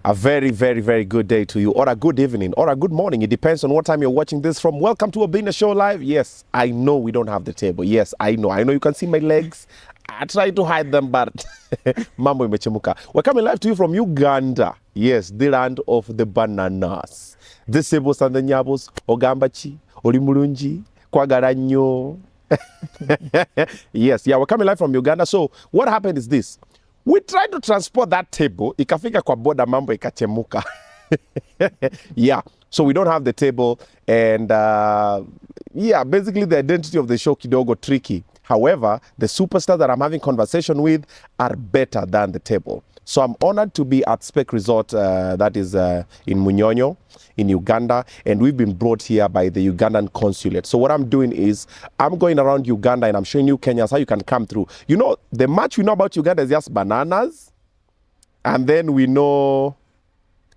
A very, very, very good day to you, or a good evening, or a good morning. It depends on what time you're watching this from. Welcome to Obinna Show Live. Yes, I know we don't have the table. Yes, I know. I know you can see my legs. I try to hide them, but mambo imechemuka. We're coming live to you from Uganda. Yes, the land of the bananas. The sebos and the nyabos, Ogambachi, Olimulunji, Kwagaranyo. Yes, yeah, we're coming live from Uganda. So what happened is this. We tried to transport that table, ikafika kwa boda mambo ikachemuka. Yeah, so we don't have the table, and yeah, basically the identity of the show kidogo tricky. However, the superstars that I'm having conversation with are better than the table. So I'm honored to be at Spec Resort, that is in Munyonyo, in Uganda, and we've been brought here by the Ugandan consulate. So what I'm doing is I'm going around Uganda and I'm showing you Kenyans how you can come through. You know, the much we know about Uganda is just bananas, and then we know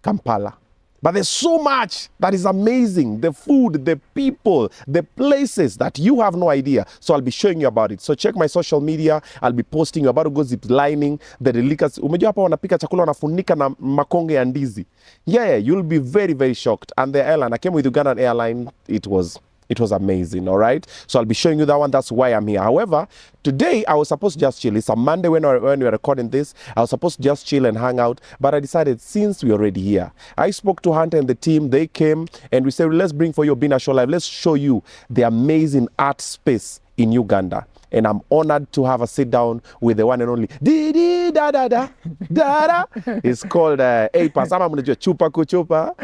Kampala. But there's so much that is amazing. The food, the people, the places that you have no idea. So I'll be showing you about it. So check my social media. I'll be posting you about to go zip lining, the delicacies. Umejua hapa wanapika chakula wanafunika na makonge ya ndizi. Yeah, you'll be very, very shocked. And the airline, I came with Ugandan airline. It was amazing, all right? So I'll be showing you that one. That's why I'm here. However, today I was supposed to just chill. It's a Monday when we're recording this. I was supposed to just chill and hang out, but I decided since we're already here, I spoke to Hunter and the team. They came and we said, let's bring for you Obinna Show Live. Let's show you the amazing art space in Uganda. And I'm honored to have a sit down with the one and only Didi da da da da da. It's called Apass. I'm gonna do chupa kuchupa.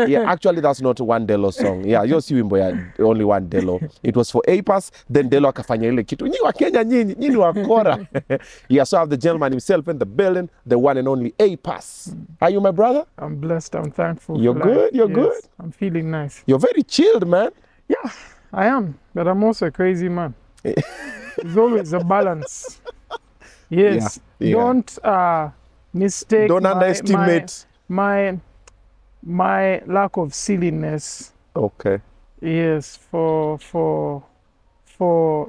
Yeah, actually that's not one Delo song. Yeah, you see wimbo only one Delo. It was for Apass. Then Delo akafanya ile kitu. Nyi wa Kenya nyinyi wakora. Yeah, so I have the gentleman himself in the building, the one and only Apass. Are you my brother? I'm blessed. I'm thankful. You're good. You're good. I'm feeling nice. You're very chilled, man. Yeah, I am, but I'm also a crazy man. There's always a balance. Yes. Yeah. Don't mistake. Don't underestimate my lack of silliness. Okay. Yes, for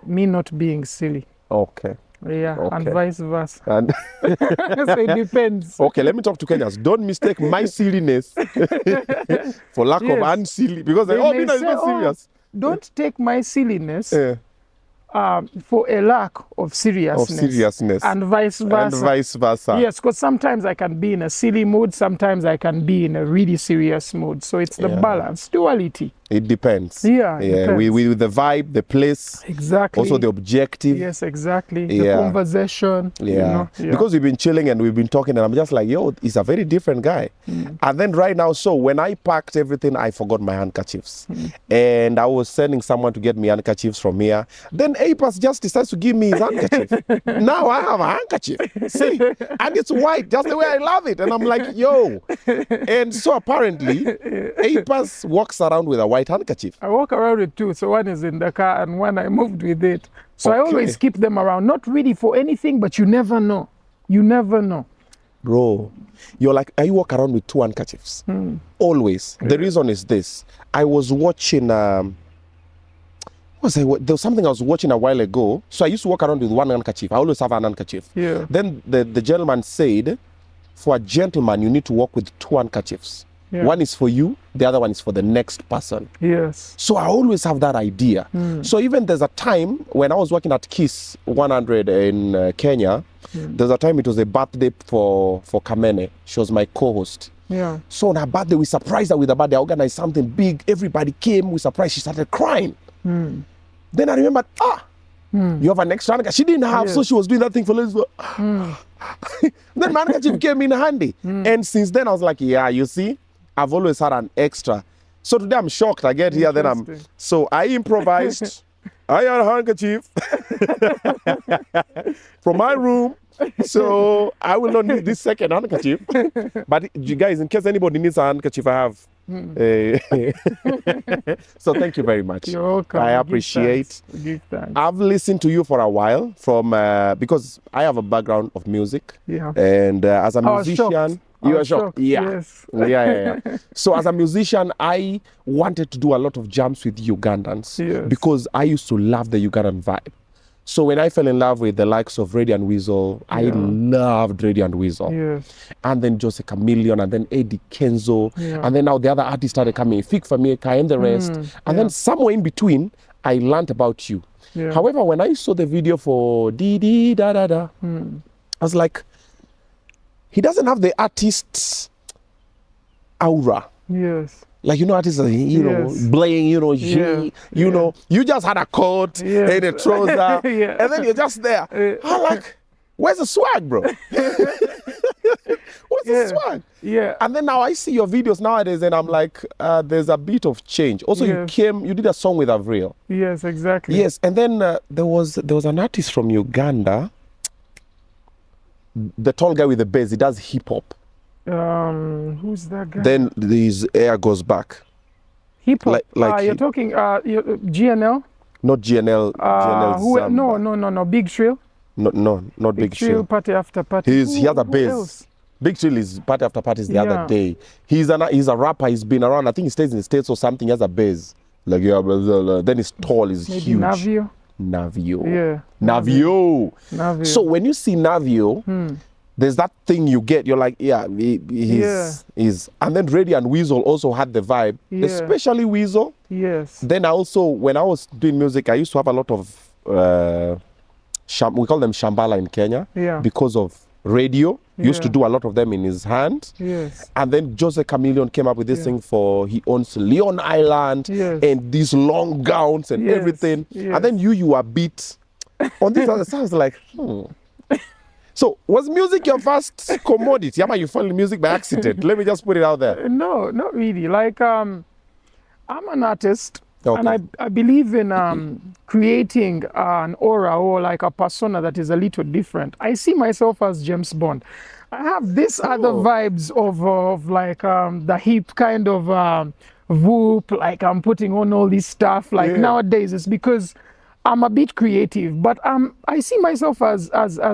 me not being silly. Okay. Yeah, Okay. and vice versa. And So it depends. okay, let me talk to Kenyans. Don't mistake my silliness for lack of unsilly, because They may Obinna is say, not serious. Don't take my silliness Yeah. for a lack of seriousness. And vice versa. And vice versa. Yes, because sometimes I can be in a silly mood, sometimes I can be in a really serious mood. So it's the balance, duality. It depends. Yeah, it depends. With the vibe, the place, Exactly. also the objective. Yes, exactly. Yeah. The conversation. Yeah. You know? Yeah. Because we've been chilling and we've been talking, and I'm just like, yo, he's a very different guy. And then right now, so when I packed everything, I forgot my handkerchiefs. And I was sending someone to get me handkerchiefs from here. Then Apass just decides to give me his handkerchief. Now I have a handkerchief. See? And it's white, just the way I love it. And I'm like, yo. And so apparently, Apass walks around with a white handkerchief. I walk around with two. So one is in the car and one I moved with it. So I always keep them around. Not really for anything, but you never know. You never know. Bro, you're like, I walk around with two handkerchiefs. Always. The reason is this. I was watching, there was something I was watching a while ago. So I used to walk around with one handkerchief. I always have an handkerchief. Yeah. Then the gentleman said, for a gentleman, you need to walk with two handkerchiefs. Yeah. One is for you, the other one is for the next person. Yes. So I always have that idea. So even there's a time when I was working at Kiss 100 in Kenya, there's a time it was a birthday for Kamene. She was my co-host. Yeah. So on her birthday, we surprised her with a birthday. I organized something big. Everybody came. We surprised. She started crying. Then I remembered, you have an extra handkerchief. She didn't have, so she was doing that thing for Lesbo. Then my handkerchief came in handy. And since then, I was like, yeah, you see, I've always had an extra. So today I'm shocked. I get here, then so I improvised. I had a handkerchief from my room. So I will not need this second handkerchief. But you guys, in case anybody needs a handkerchief, I have. So thank you very much. You're welcome. I appreciate. Give thanks. I've listened to you for a while from because I have a background of music. Yeah. And as a musician, you are shocked. Yeah. Yes. Yeah. So as a musician, I wanted to do a lot of jams with Ugandans because I used to love the Ugandan vibe. So when I fell in love with the likes of Radiant Weasel, I loved Radiant Weasel. Yes. And then Jose Chameleon, and then Eddie Kenzo. Yeah. And then now the other artists started coming, Fik Fameka and the rest. And then somewhere in between, I learned about you. Yeah. However, when I saw the video for Dee Dee Da Da Da, I was like, he doesn't have the artist's aura. Yes. Like, you know, artists, know, Bling, you know, G, you know, you just had a coat and a trouser, and then you're just there. I'm like, where's the swag, bro? What's the swag? Yeah. And then now I see your videos nowadays, and I'm like, there's a bit of change. Also, you did a song with Avril. Yes, exactly. Yes, and then there was an artist from Uganda, the tall guy with the bass. He does hip hop. Who's that guy? Then his hair goes back. Hip hop. Like you're talking GNL? Not GNL. GNL. No. Big Trill. No, not Big Trill. Party after party. He has a bass. Else? Big Trill is party after parties the other day. He's a rapper. He's been around. I think he stays in the States or something. He has a bass. Like then he's tall. He's maybe huge. Navio. Yeah. Navio. So when you see Navio, there's that thing you get. You're like, he's. And then Radiant Weasel also had the vibe, especially Weasel. Yes. Then when I was doing music, I used to have a lot of, we call them Shambhala in Kenya, because of radio. Used to do a lot of them in his hand. Yes. And then Jose Chameleon came up with this thing he owns Leon Island and these long gowns and everything. Yes. And then you are beat on this other sounds like, So, was music your first commodity? You fell in music by accident? Let me just put it out there. No, not really. Like, I'm an artist, and I believe in creating an aura or like a persona that is a little different. I see myself as James Bond. I have this other vibes of like the hip kind of whoop, like I'm putting on all this stuff. Like nowadays, it's because I'm a bit creative, but I see myself as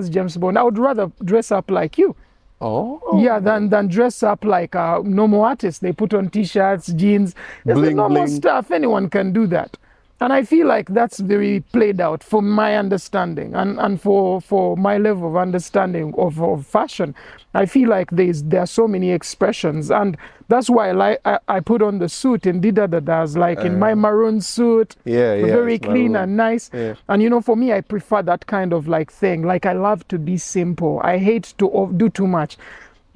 James Bond. I would rather dress up like you. Than dress up like a normal artist. They put on t-shirts, jeans. It's the normal stuff. Anyone can do that. And I feel like that's very played out for my understanding and for my level of understanding of fashion. I feel like there are so many expressions, and that's why I put on the suit in Didadadas, like in my maroon suit, very clean and nice. Yeah. And for me, I prefer that kind of like thing. Like I love to be simple. I hate to do too much.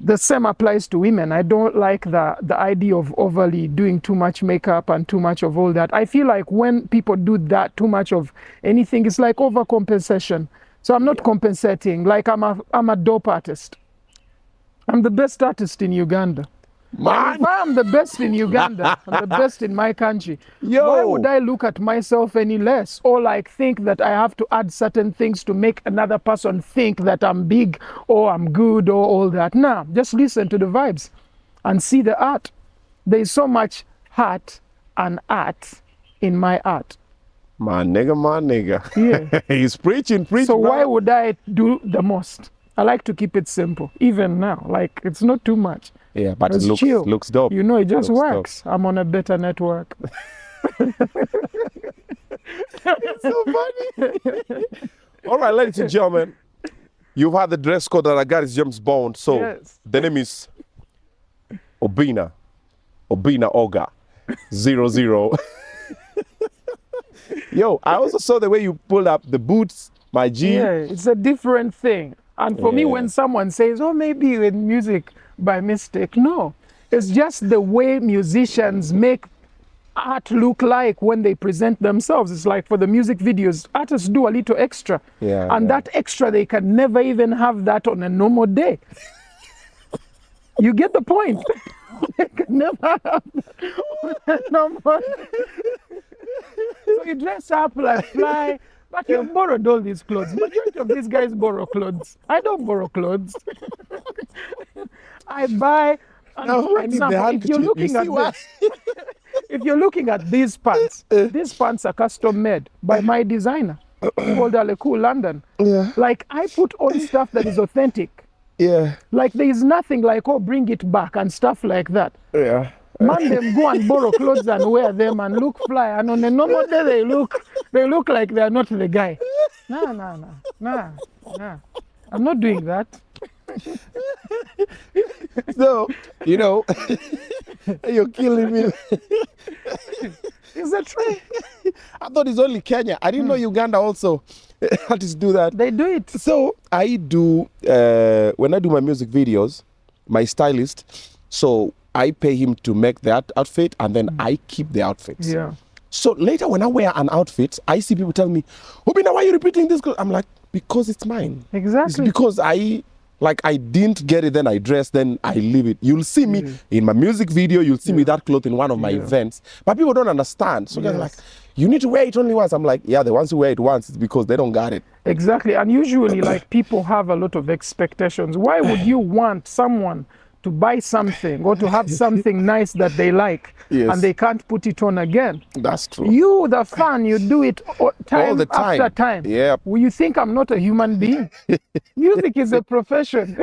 The same applies to women. I don't like the idea of overly doing too much makeup and too much of all that. I feel like when people do that, too much of anything, it's like overcompensation. So I'm not compensating. Like I'm a dope artist. I'm the best artist in Uganda. Man. If I'm the best in Uganda, I'm the best in my country. Why would I look at myself any less? Or like think that I have to add certain things to make another person think that I'm big or I'm good or all that? Nah, just listen to the vibes and see the art. There's so much heart and art in my art. My nigga. Yeah. He's preaching. So why would I do the most? I like to keep it simple, even now. Like, it's not too much. Yeah, but it looks dope. It just works. Dope. I'm on a better network. It's so funny. All right, ladies and gentlemen, you've had the dress code that I got is James Bond. So the name is Obinna Oga 00. Yo, I also saw the way you pulled up the boots, my G. Yeah, it's a different thing. And for me, when someone says, maybe with music by mistake, no. It's just the way musicians make art look like when they present themselves. It's like for the music videos, artists do a little extra. And that extra, they can never even have that on a normal day. You get the point? They can never have that on a normal day. So you dress up like fly. But you've borrowed all these clothes. Majority of these guys borrow clothes. I don't borrow clothes. I buy. For example, if you're looking at this, if you're looking at these pants are custom made by my designer called Aleku London. Yeah. Like I put on stuff that is authentic. Yeah. Like there is nothing like bring it back and stuff like that. Yeah. Man, them go and borrow clothes and wear them and look fly, and on a normal day they look like they are not the guy. Nah. I'm not doing that. So, you know, you're killing me. Is that true? I thought it's only Kenya. I didn't know Uganda also artists do that. They do it. So I do, when I do my music videos, my stylist, so I pay him to make that outfit and then I keep the outfits. Yeah. So later when I wear an outfit, I see people tell me, Obinna, why are you repeating this? I'm like, because it's mine. Exactly. It's because I didn't get it, then I dress, then I leave it. You'll see me in my music video, you'll see me that cloth in one of my events. But people don't understand. So they're like, you need to wear it only once. I'm like, yeah, the ones who wear it once, it's because they don't got it. Exactly. And usually like people have a lot of expectations. Why would you want someone to buy something or to have something nice that they like and they can't put it on again? That's true. You, the fan, you do it time all the time. after time. Yeah. Will you think I'm not a human being? Music is a profession.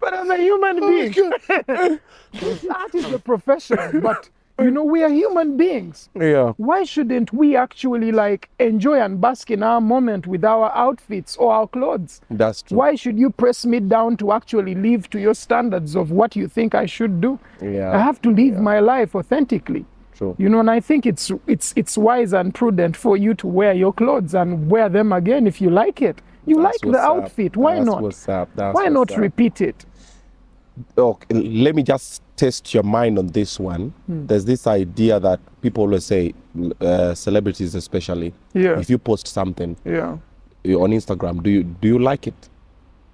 But I'm a human being. Art is a profession, but you know, we are human beings. Yeah. Why shouldn't we actually like enjoy and bask in our moment with our outfits or our clothes? That's true. Why should you press me down to actually live to your standards of what you think I should do? Yeah. I have to live my life authentically. True. You know, and I think it's wise and prudent for you to wear your clothes and wear them again if you like it. You That's like the what's up. outfit. Why That's not? What's up. That's Why what's not up. repeat it? Okay, let me just test your mind on this one. There's this idea that people always say, celebrities especially, if you post something on Instagram, do you like it?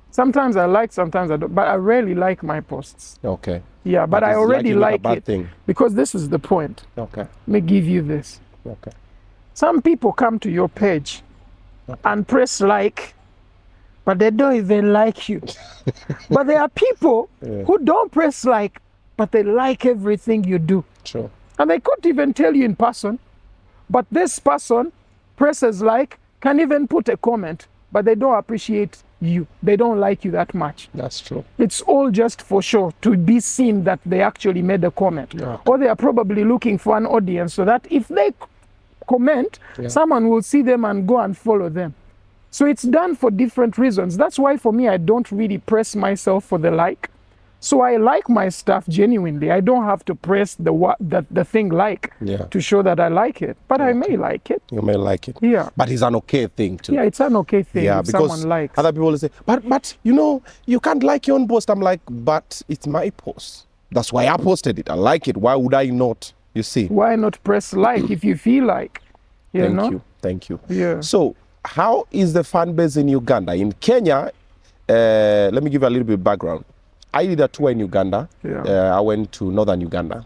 Sometimes I like, sometimes I don't, but I rarely like my posts. Okay. Yeah, but I already like a bad it thing. because this is the point. Okay. Let me give you this. Okay. Some people come to your page and press like, but they don't even like you. But there are people who don't press like, but they like everything you do. Sure. And they couldn't even tell you in person. But this person presses like, can even put a comment, but they don't appreciate you. They don't like you that much. That's true. It's all just for sure to be seen that they actually made a comment. Yeah. Or they are probably looking for an audience so that if they comment, someone will see them and go and follow them. So it's done for different reasons. That's why for me, I don't really press myself for the like. So I like my stuff genuinely. I don't have to press the thing like to show that I like it. But I may like it. You may like it. Yeah. But it's an okay thing too. Yeah, it's an okay thing if because someone likes. other people will say, but you know, you can't like your own post. I'm like, but it's my post. That's why I posted it. I like it. Why would I not? You see? Why not press like if you feel like? Thank you. Yeah. So how is the fan base in Uganda? In Kenya, let me give you a little bit of background. I did a tour in Uganda. I went to northern Uganda.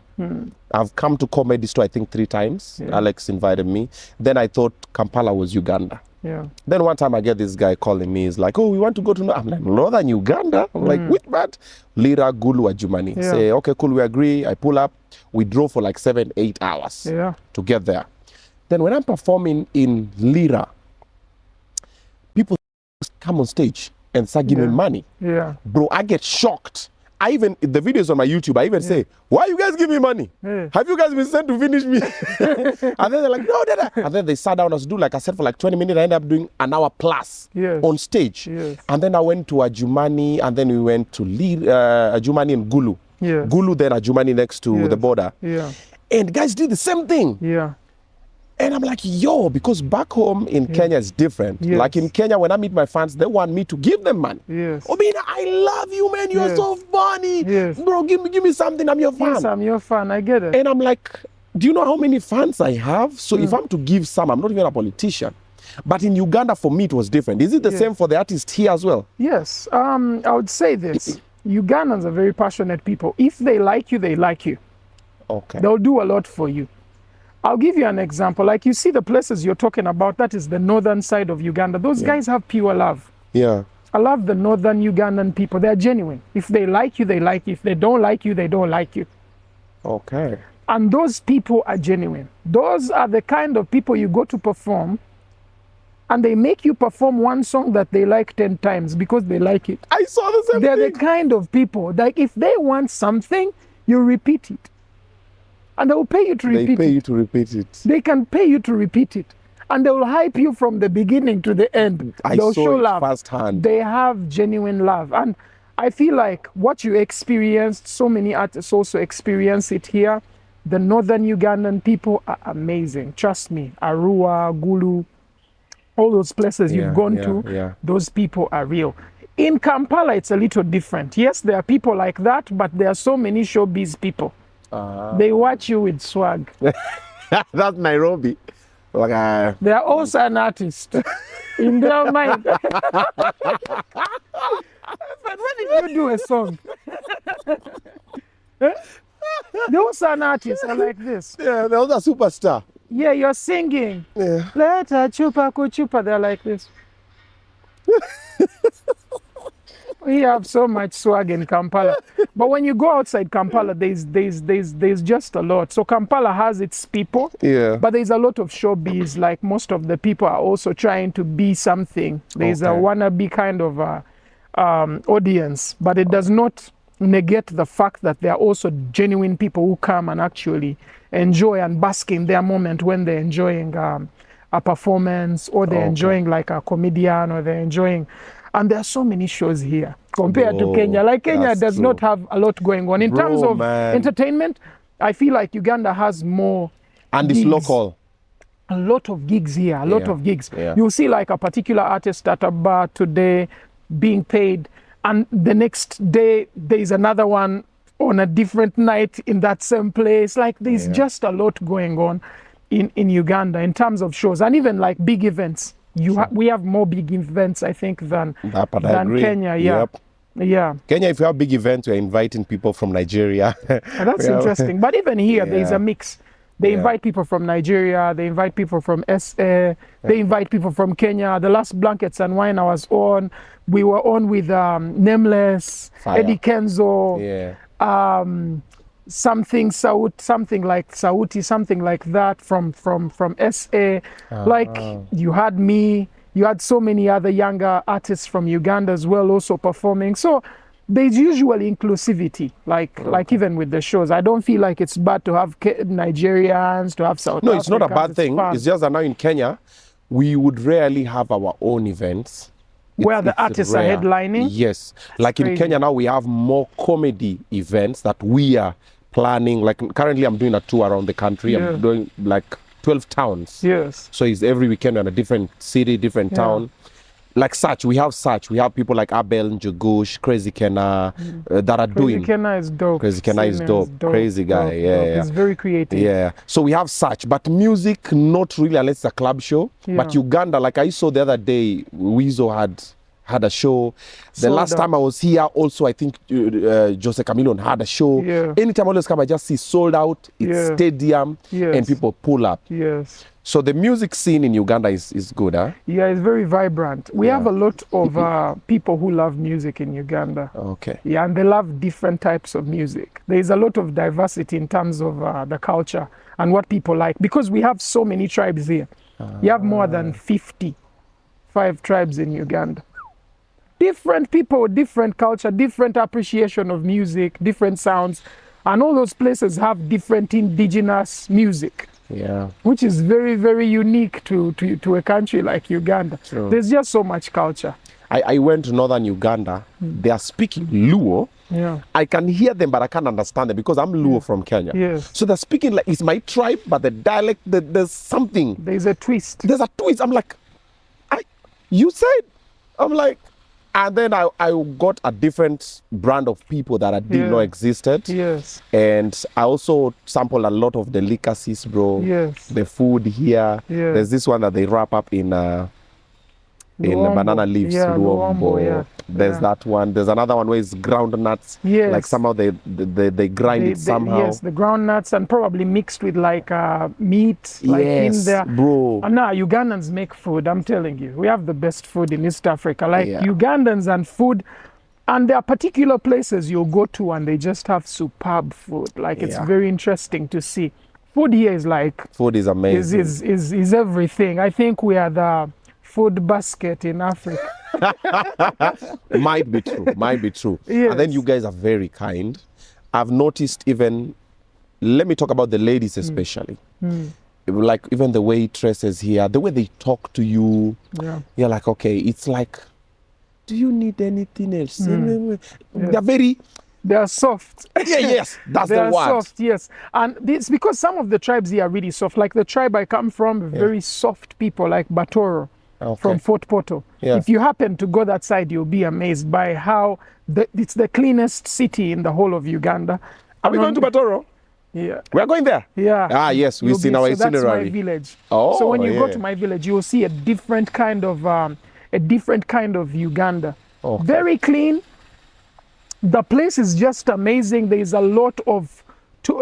I've come to Comedy Store, I think 3 times. Alex invited me. Then I thought Kampala was Uganda. Yeah. Then one time I get this guy calling me. He's like, oh, we want to go to I'm like, northern Uganda? I'm like, which part? Lira, Gulu, Ajumani. Say, okay, cool, we agree. I pull up. We drove for like 7-8 hours to get there. Then when I'm performing in Lira, people come on stage and start giving me money. Yeah. Bro, I get shocked. I even, the videos on my YouTube, I even say, why you guys give me money? Have you guys been sent to finish me? And then they're like, no, Dada. And then they sat down to do, like I said, for like 20 minutes. I ended up doing an hour plus on stage. And then I went to Ajumani, and then we went to Ajumani and Gulu. Gulu, then Ajumani next to the border. And guys did the same thing. And I'm like, yo, because back home in Kenya is different. Like in Kenya, when I meet my fans, they want me to give them money. Obinna, I love you, man. You're so funny. Bro, give me something. I'm your fan. Yes, I'm your fan. I get it. And I'm like, do you know how many fans I have? So if I'm to give some, I'm not even a politician. But in Uganda, for me, it was different. Is it the same for the artists here as well? Yes. I would say this. Ugandans are very passionate people. If they like you, they like you. Okay. They'll do a lot for you. I'll give you an example. Like you see the places you're talking about, that is the northern side of Uganda. Those guys have pure love. Yeah. I love the northern Ugandan people. They're genuine. If they like you, they like you. If they don't like you, they don't like you. Okay. And those people are genuine. Those are the kind of people you go to perform and they make you perform one song that they like 10 times because they like it. I saw the same thing. They're the kind of people, like if they want something, you repeat it. And they will pay you to repeat it. They pay you to repeat it. They can pay you to repeat it. and they will hype you from the beginning to the end. They'll show love firsthand. They have genuine love, and I feel like what you experienced, so many artists also experience it here. The northern Ugandan people are amazing. Trust me. Arua, Gulu, all those places you've gone to, those people are real. In Kampala, it's a little different. Yes, there are people like that, but there are so many showbiz people. They watch you with swag. That's Nairobi. Like, they are also an artist in their mind. But when did you do a song? They also an artist are like this. Yeah, they're also a superstar. Yeah, you're singing. Yeah. Let a chupa kuchupa. They're like this. We have so much swag in Kampala, but when you go outside Kampala, there's just a lot. So Kampala has its people, but there's a lot of showbiz. Like most of the people are also trying to be something. There's a wannabe kind of audience, but it does not negate the fact that there are also genuine people who come and actually enjoy and bask in their moment when they're enjoying a performance, or they're enjoying like a comedian, or they're enjoying. And there are so many shows here compared to Kenya. Like Kenya does not have a lot going on. In terms of entertainment, I feel like Uganda has more. And it's local. A lot of gigs here, a lot of gigs. You'll see like a particular artist at a bar today being paid, and the next day there's another one on a different night in that same place. Like there's just a lot going on in Uganda in terms of shows, and even like big events. We have more big events, I think, than Kenya. Yeah. Kenya, if you have big events, we're inviting people from Nigeria. That's interesting. But even here, there's a mix. They invite people from Nigeria. They invite people from SA. They invite people from Kenya. The last Blankets and Wine I was on, we were on with Nameless, Eddie Kenzo, something like Sauti, something like that from SA. Like you had me, you had so many other younger artists from Uganda as well also performing. So there's usually inclusivity, like even with the shows. I don't feel like it's bad to have Nigerians, to have South Africans. No, it's not a bad thing. It's just that now in Kenya, we would rarely have our own events. Where the artists are headlining? Yes. Like in Kenya now, we have more comedy events that we are planning. Like currently I'm doing a tour around the country. I'm doing like 12 towns. Yes. So it's every weekend in a different city, different town. Like we have people like Abel, Njugush, Crazy Kenna that are doing. Crazy Kenna is dope. Crazy Kenna is dope. Crazy guy, dope. He's very creative. Yeah. So we have but music, not really unless it's a club show. But Uganda, like I saw the other day, Weezo had a show. The last time I was here, also I think Jose Chameleone had a show. Anytime I always come, I just see sold out. It's stadium, and people pull up. Yes. So the music scene in Uganda is good, huh? Yeah, it's very vibrant. We have a lot of people who love music in Uganda. Okay. Yeah, and they love different types of music. There is a lot of diversity in terms of the culture and what people like, because we have so many tribes here. You have more than 55 tribes in Uganda. Different people, different culture, different appreciation of music, different sounds, and all those places have different indigenous music. Yeah. Which is very, very unique to a country like Uganda. True. There's just so much culture. I went to northern Uganda. They are speaking Luo. Yeah. I can hear them, but I can't understand them because I'm Luo from Kenya. Yes. So they're speaking like it's my tribe, but the dialect, there's something. There's a twist. There's a twist. I'm like, you said? I'm like, and then I got a different brand of people that I didn't know existed. Yes. And I also sampled a lot of delicacies, bro. Yes. The food here. Yes. There's this one that they wrap up in banana leaves. Yeah, Luombo, There's that one. There's another one where it's ground nuts. Yes. Like somehow they grind it somehow. Yes, the ground nuts, and probably mixed with like meat, like in there. Bro. And now Ugandans make food, I'm telling you. We have the best food in East Africa. Like Ugandans and food. And there are particular places you'll go to and they just have superb food. Like it's very interesting to see. Food here is like... Food is amazing. Is everything. I think we are the food basket in Africa. Might be true. Yes. And then you guys are very kind. I've noticed even, let me talk about the ladies especially. like even the way he dresses here, the way they talk to you, you're like, okay, it's like, do you need anything else? They are soft. Yes, that's they the are word. soft, yes. And it's because some of the tribes here are really soft. Like the tribe I come from, very soft people, like Batoro from Fort Portal. If you happen to go that side, you'll be amazed by how it's the cleanest city in the whole of Uganda. Are we going to Batoro? Yeah. We are going there? Yeah. Ah, yes, we've seen our itinerary. That's my village. Oh, so when you go to my village, you will see a different kind of Uganda. Okay. Very clean. The place is just amazing. There is a lot of,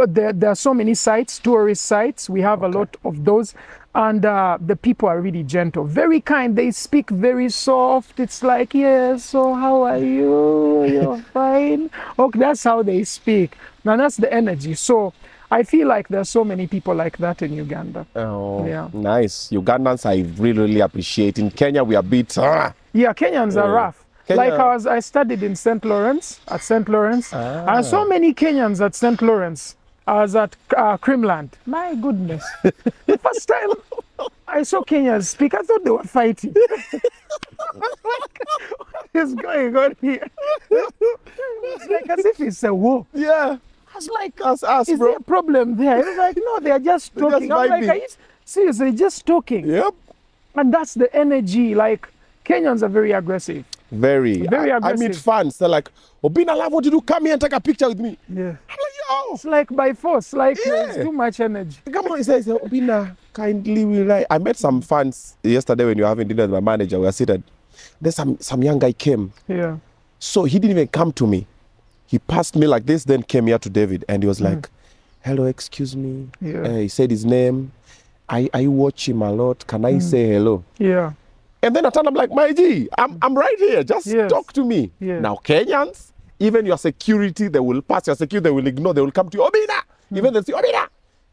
there are so many sites, tourist sites. We have a lot of those. And the people are really gentle, very kind. They speak very soft. It's like, yeah, so how are you? You're fine. Okay, that's how they speak. Now that's the energy. So I feel like there's so many people like that in Uganda. Oh, yeah. Nice. Ugandans, I really appreciate. In Kenya, we are a bit... Yeah, Kenyans are rough. Like I studied in St. Lawrence, and so many Kenyans at St. Lawrence. I was at Crimland. My goodness. The first time I saw Kenyans speak, I thought they were fighting. What is going on here? It's like as if it's a war. Yeah. I was like, is there a problem there? It was like, no, they are just talking. I'm like, are you seriously just talking? Yep. And that's the energy. Like, Kenyans are very aggressive. Very aggressive. I meet fans. They're like, Obinna, love, what you do? Come here and take a picture with me. Yeah. I'm like, yo. It's like by force. Like, it's too much energy. Come on, he says, Obinna, kindly will I met some fans yesterday when you were having dinner with my manager. We were seated. Then some young guy came. Yeah. So he didn't even come to me. He passed me like this, then came here to David. And he was like, hello, excuse me. Yeah. He said his name. I watch him a lot. Can I say hello? Yeah. And then I told him, like, my G, I'm right here. Just talk to me. Yes. Now, Kenyans, even your security, they will pass your security, they will ignore, they will come to you. Obinna! Even they say, Obinna,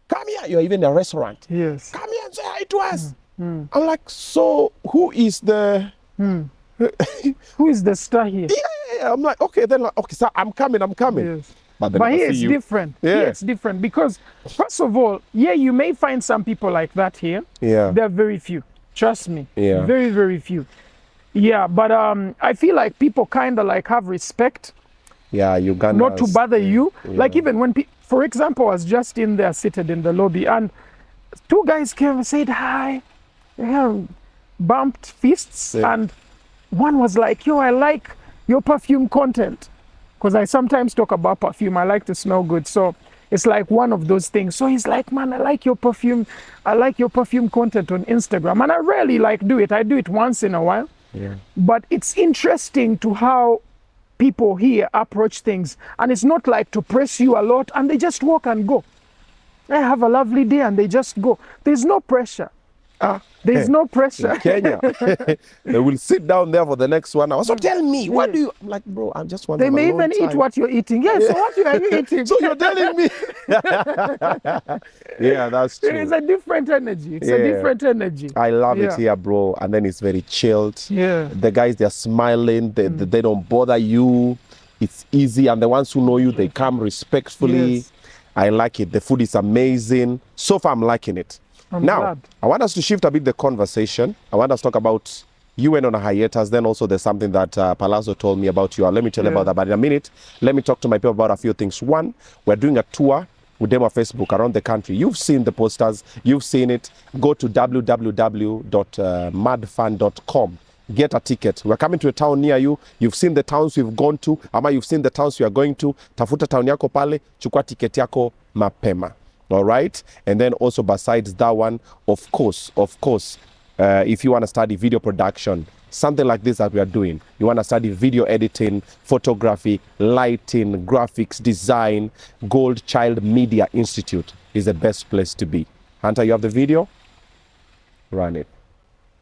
come here. You're even in a restaurant. Yes. Come here and say hi to us. I'm like, so who is the... Who is the star here? Yeah. I'm like, okay, then, okay, so I'm coming. Yes. But here it's different. Yeah. Here it's different because, first of all, you may find some people like that here. Yeah. There are very few. Trust me. Yeah. Very, very few. Yeah, but I feel like people kind of like have respect. Yeah, Uganda. Not to bother you. Yeah. Like even when, for example, I was just in there seated in the lobby and two guys came and said hi. Bumped fists and one was like, yo, I like your perfume content. Because I sometimes talk about perfume. I like to smell good. So it's like one of those things. So he's like, man, I like your perfume. I like your perfume content on Instagram. And I rarely do it. I do it once in a while. Yeah. But it's interesting to how people here approach things. And it's not like to press you a lot and they just walk and go. They have a lovely day and they just go. There's no pressure. There's no pressure. In Kenya, they will sit down there for the next 1 hour. So tell me, what do you... I'm like, bro, I'm just wondering. They may even eat what you're eating. Yes, so what are you eating? So you're telling me. Yeah, that's true. It's a different energy. It's a different energy. I love it here, bro. And then it's very chilled. Yeah. The guys, they're smiling. They don't bother you. It's easy. And the ones who know you, they come respectfully. Yes. I like it. The food is amazing. So far, I'm liking it. I'm now, glad. I want us to shift a bit the conversation. I want us to talk about you went on a hiatus. Then also there's something that Palazzo told me about you. Let me tell you about that. But in a minute, let me talk to my people about a few things. One, we're doing a tour with them on Facebook around the country. You've seen the posters. You've seen it. Go to www.madfan.com. Get a ticket. We're coming to a town near you. You've seen the towns we've gone to. Ama you've seen the towns we are going to. Tafuta town yako pale. Chukua ticket yako mapema. All right. And then also besides that one, of course, if you want to study video production, something like this that we are doing, you want to study video editing, photography, lighting, graphics, design, Gold Child Media Institute is the best place to be. Hunter, you have the video? Run it.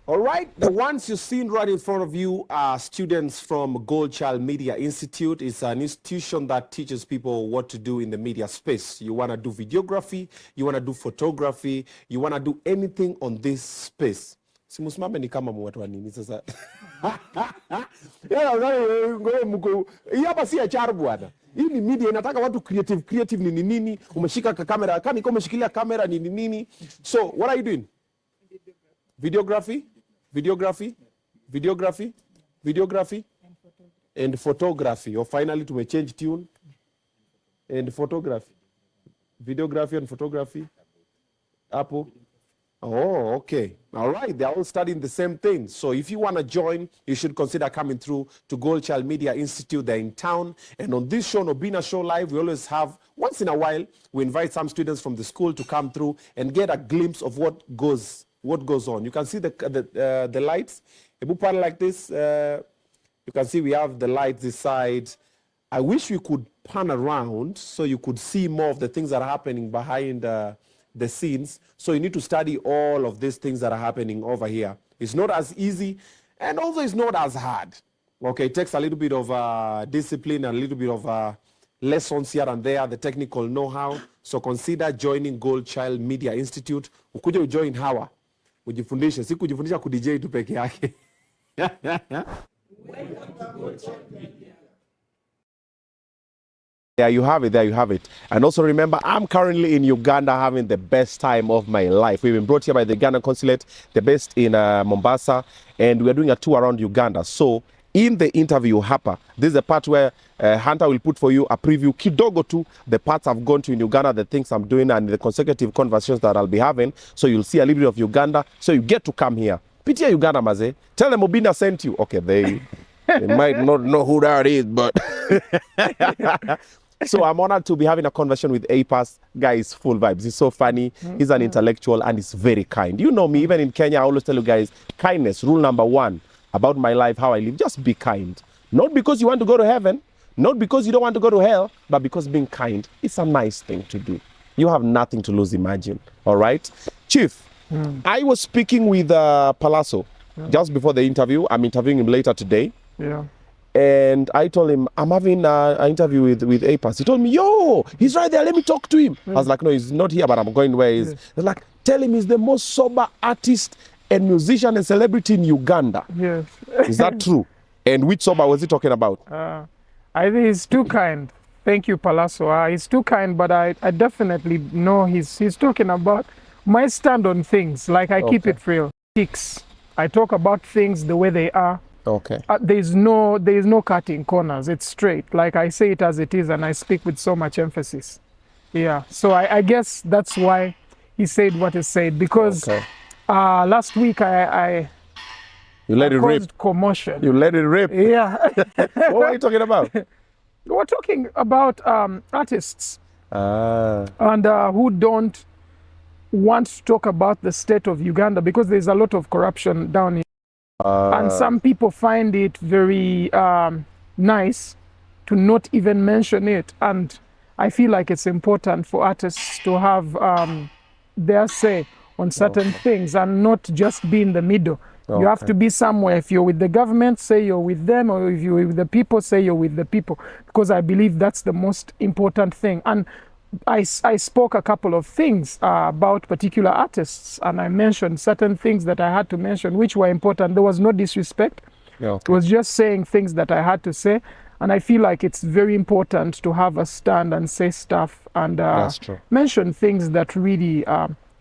All right, the ones you've seen right in front of you are students from Gold Child Media Institute. It's an institution that teaches people what to do in the media space. You want to do videography, you want to do photography, you want to do anything on this space. Simusimame ni kama mwatu wa nini sasa. Hapa si HR bwana. Hii ni media inataka watu creative ni nini, umeshika kamera, kama iko umeshikilia kamera ni nini. So what are you doing? Videography and photography. Or finally to change tune and photography. Videography and photography. Apple. Oh, okay. All right. They're all studying the same thing. So if you want to join, you should consider coming through to Gold Child Media Institute. They're in town. And on this show, Obinna Show Live, we always have, once in a while, we invite some students from the school to come through and get a glimpse of what goes on. You can see the lights. If we put it like this, you can see we have the lights this side. I wish we could pan around so you could see more of the things that are happening behind the scenes. So you need to study all of these things that are happening over here. It's not as easy, and also it's not as hard. Okay, it takes a little bit of discipline, a little bit of lessons here and there, the technical know-how. So consider joining Gold Child Media Institute. Ukuje ujoin hawa, ujifundishe, si kujifundisha ku DJ tu peke yake. There you have it. And also remember, I'm currently in Uganda having the best time of my life. We've been brought here by the Ugandan consulate, the best in Mombasa, and we're doing a tour around Uganda. So in the interview hapa, this is the part where Hunter will put for you a preview kidogo to the parts I've gone to in Uganda, the things I'm doing, and the consecutive conversations that I'll be having. So you'll see a little bit of Uganda. So you get to come here. Pitia Uganda, maze. Tell them Obinna sent you. Okay, they might not know who that is, but... So I'm honored to be having a conversation with Apass. Guy is full vibes. He's so funny. He's an intellectual and he's very kind. You know me, even in Kenya, I always tell you guys, kindness, rule number one about my life, how I live. Just be kind. Not because you want to go to heaven, not because you don't want to go to hell, but because being kind, it's a nice thing to do. You have nothing to lose, imagine. All right? Chief, I was speaking with Palazzo just before the interview. I'm interviewing him later today. Yeah. And I told him, I'm having an interview with Apass. He told me, yo, he's right there, let me talk to him. I was like, no, he's not here, but I'm going where he is. He's like, tell him he's the most sober artist and musician and celebrity in Uganda. Yes. Is that true? And which sober was he talking about? I think he's too kind. Thank you, Palazzo. He's too kind, but I definitely know he's talking about my stand on things. Like I keep it real. I talk about things the way they are. Okay. There is no cutting corners. It's straight. Like I say it as it is, and I speak with so much emphasis. Yeah. So I guess that's why he said what he said, because last week I you let it rip. Commotion. You let it rip. Yeah. What are you talking about? We're talking about artists and who don't want to talk about the state of Uganda because there's a lot of corruption down here. And some people find it very nice to not even mention it. And I feel like it's important for artists to have their say on certain things and not just be in the middle. You have to be somewhere. If you're with the government, say you're with them, or if you're with the people, say you're with the people. Because I believe that's the most important thing. And I spoke a couple of things about particular artists, and I mentioned certain things that I had to mention, which were important. There was no disrespect. It was just saying things that I had to say. And I feel like it's very important to have a stand and say stuff and mention things that really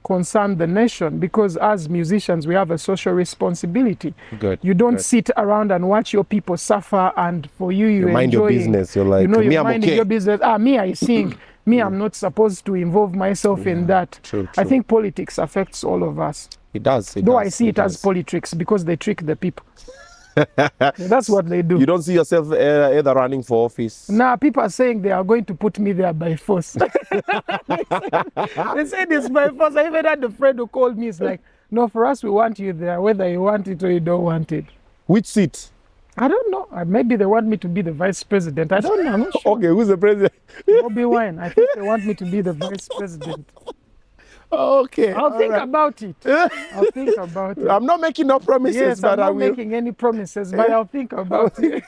concern the nation, because as musicians, we have a social responsibility. You don't sit around and watch your people suffer, and for you mind your business. You're like, you know, me, you're I'm minding your business. Me, I sing. Me, I'm not supposed to involve myself in that. True. I think politics affects all of us. It does. Though I see it as politics because they trick the people. That's what they do. You don't see yourself either running for office? Nah, people are saying they are going to put me there by force. They said it's by force. I even had a friend who called me. It's like, no, for us, we want you there, whether you want it or you don't want it. Which seat? I don't know. Maybe they want me to be the vice president. I don't know. I'm not sure. Okay, who's the president? Bobby Wine. I think they want me to be the vice president. Okay. I'll think about it. I'll think about it. I'm not making no promises, yes, but I'm not making any promises, but I'll think about it.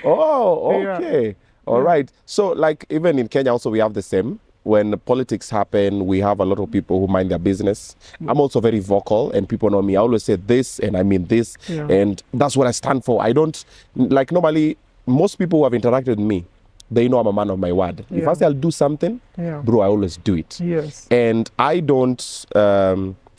Oh, okay. Yeah. All right. So, like, even in Kenya also we have the same. When politics happen, we have a lot of people who mind their business. I'm also very vocal, and people know me. I always say this, and I mean this, and that's what I stand for. I don't, like, normally, most people who have interacted with me, they know I'm a man of my word. If I say I'll do something, bro, I always do it. Yes. And I don't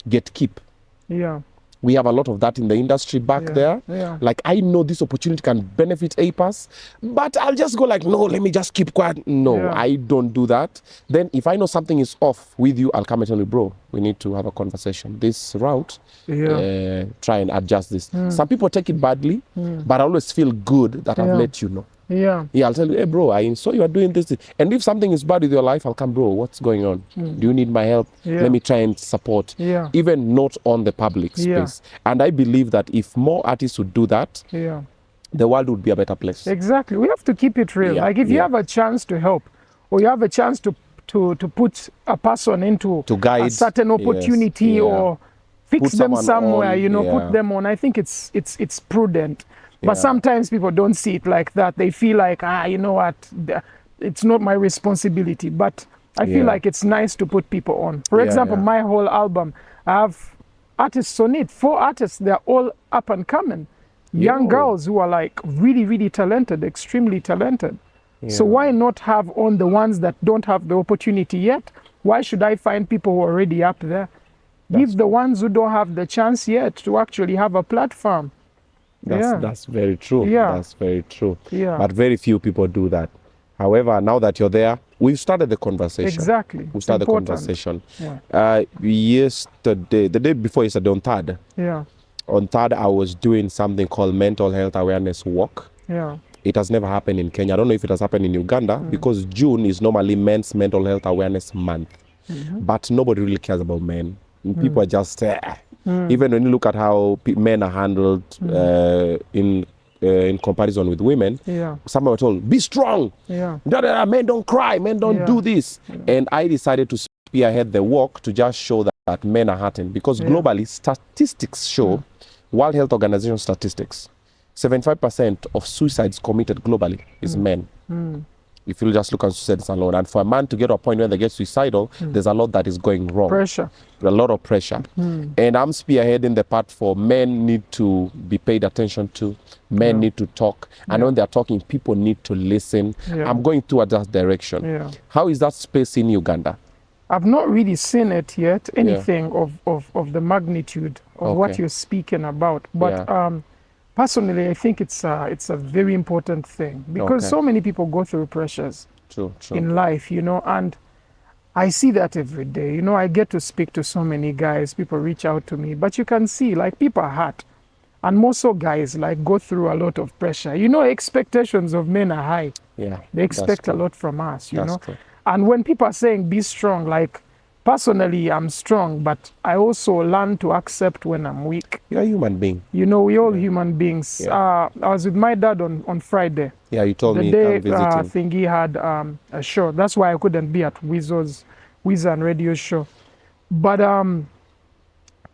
get keep. Yeah. We have a lot of that in the industry back there. Yeah. Like, I know this opportunity can benefit Apass, but I'll just go like, no, let me just keep quiet. No, I don't do that. Then if I know something is off with you, I'll come and tell you, bro, we need to have a conversation. This route, try and adjust this. Some people take it badly, but I always feel good that I've let you know. Yeah, I'll tell you, hey, bro, I saw you are doing this. And if something is bad with your life, I'll come, bro, what's going on? Do you need my help? Let me try and support. Even not on the public space. And I believe that if more artists would do that, the world would be a better place. Exactly. We have to keep it real. Like if you have a chance to help, or you have a chance to put a person into to guide, a certain opportunity or fix put them somewhere, on, put them on. I think it's prudent. But sometimes people don't see it like that. They feel like, you know what, it's not my responsibility. But I feel like it's nice to put people on. For example, my whole album, I have artists on it, 4 artists. They're all up and coming. Young girls who are like really, really talented, extremely talented. So why not have on the ones that don't have the opportunity yet? Why should I find people who are already up there? Give the ones who don't have the chance yet to actually have a platform. That's very true. That's very true. Yeah. But very few people do that. However, now that you're there, we've started the conversation. Exactly. We started the conversation. Yesterday, the day before yesterday, on 3rd. On 3rd, I was doing something called Mental Health Awareness Walk. It has never happened in Kenya. I don't know if it has happened in Uganda because June is normally Men's Mental Health Awareness Month. But nobody really cares about men. People are just... Even when you look at how men are handled in comparison with women, some are told, be strong. Men don't cry, men don't do this. And I decided to spearhead the walk to just show that men are hurting. Because globally, statistics show, World Health Organization statistics, 75% of suicides committed globally is men. If you just look at suicides alone. And for a man to get to a point where they get suicidal, there's a lot that is going wrong. Pressure. A lot of pressure. And I'm spearheading the part for men need to be paid attention to. Men need to talk. And when they're talking, people need to listen. I'm going towards that direction. How is that space in Uganda? I've not really seen it yet, anything of the magnitude of what you're speaking about. But personally, I think it's a very important thing because so many people go through pressures in life, and I see that every day. I get to speak to so many guys, people reach out to me, but you can see like people are hurt. And more so guys like go through a lot of pressure. Expectations of men are high. They expect a lot from us, know. And when people are saying be strong, like personally, I'm strong, but I also learn to accept when I'm weak. You're a human being. We all human beings. I was with my dad on Friday. You told me the you day come I visit think he had a show. That's why I couldn't be at Weezer and radio show. But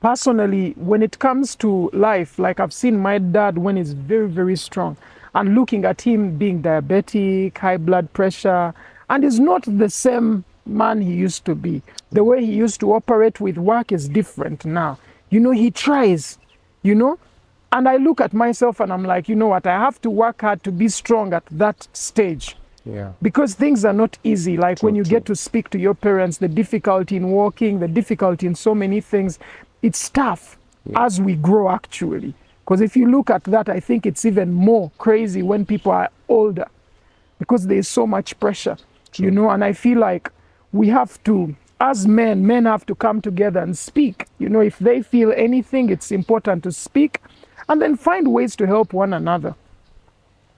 personally, when it comes to life, like I've seen my dad when he's very, very strong, and looking at him being diabetic, high blood pressure, and he's not the same man he used to be. The way he used to operate with work is different now. He tries, and I look at myself and I'm like, you know what, I have to work hard to be strong at that stage. Because things are not easy. Like when you get to speak to your parents, the difficulty in walking, the difficulty in so many things, it's tough as we grow actually. Because if you look at that, I think it's even more crazy when people are older because there's so much pressure, and I feel like we have to, as men have to come together and speak. If they feel anything, it's important to speak and then find ways to help one another.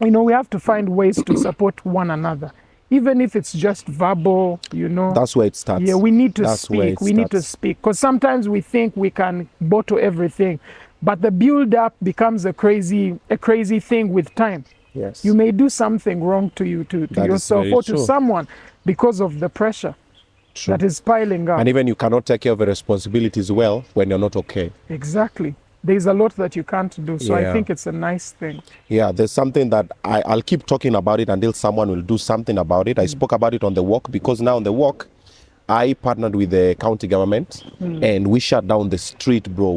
We have to find ways to support one another, even if it's just verbal, That's where it starts. We need to speak. We need to speak because sometimes we think we can bottle everything, but the build up becomes a crazy thing with time. You may do something wrong to yourself or to someone because of the pressure that is piling up. And even you cannot take care of the responsibilities well when you're not okay. Exactly. There's a lot that you can't do. So I think it's a nice thing. There's something that I'll keep talking about it until someone will do something about it. I spoke about it on the walk because now on the walk, I partnered with the county government and we shut down the street, bro.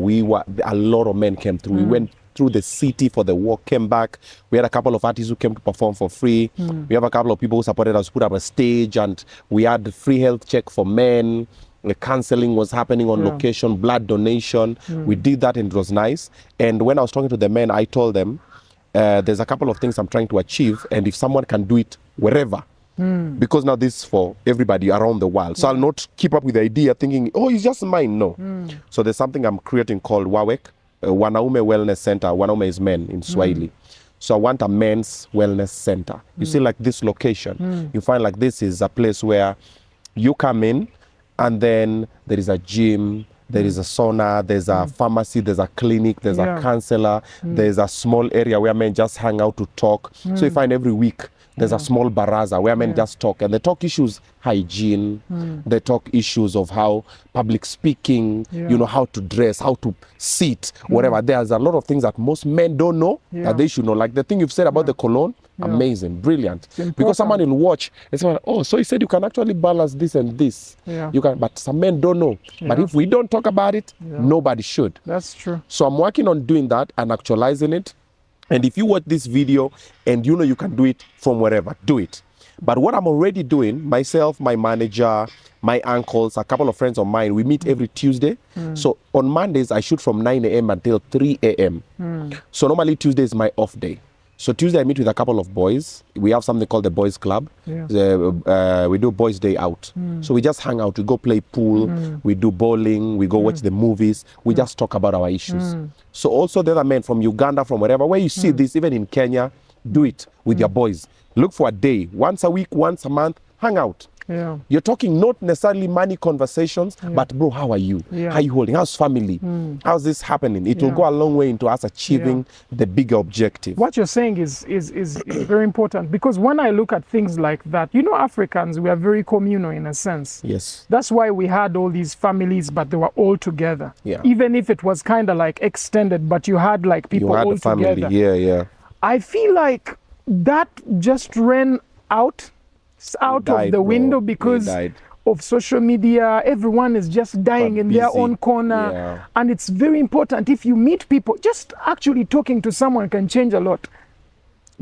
A lot of men came through. We went through the city for the walk, came back. We had a couple of artists who came to perform for free. We have a couple of people who supported us, put up a stage, and we had free health check for men. The counseling was happening on location, blood donation. We did that and it was nice. And when I was talking to the men, I told them, there's a couple of things I'm trying to achieve, and if someone can do it wherever, because now this is for everybody around the world. So I'll not keep up with the idea thinking, oh, it's just mine. No. So there's something I'm creating called WAWEC, Wanaume Wellness Center. Wanaume is men in Swahili. So I want a men's wellness center. You see, like this location, you find like this is a place where you come in, and then there is a gym, there is a sauna, there's a pharmacy, there's a clinic, there's a counselor, there's a small area where men just hang out to talk. So you find every week there's a small baraza where men just talk, and they talk issues, hygiene, they talk issues of how public speaking, you know, how to dress, how to sit, whatever. There's a lot of things that most men don't know that they should know. Like the thing you've said about the cologne, amazing, brilliant. Because someone will watch and say, oh, so he said you can actually balance this and this. You can, but some men don't know. But if we don't talk about it, nobody should. That's true. So I'm working on doing that and actualizing it. And if you watch this video and you know you can do it from wherever, do it. But what I'm already doing, myself, my manager, my uncles, a couple of friends of mine, we meet every Tuesday. So on Mondays, I shoot from 9 a.m. until 3 a.m. So normally Tuesday is my off day. So Tuesday I meet with a couple of boys. We have something called the Boys Club. We do Boys Day Out. So we just hang out. We go play pool. We do bowling. We go watch the movies. We just talk about our issues. So also the other men from Uganda, from wherever, where you see this, even in Kenya, do it with your boys. Look for a day, once a week, once a month, hang out. You're talking not necessarily money conversations, but bro, how are you? How are you holding? How's family? How's this happening? It will go a long way into us achieving the bigger objective. What you're saying is very important, because when I look at things like that, you know, Africans, we are very communal in a sense. Yes. That's why we had all these families, but they were all together. Even if it was kind of like extended, but you had like people all together. I feel like that just ran out of the window because of social media. Everyone is just dying in their own corner. And it's very important, if you meet people, just actually talking to someone can change a lot.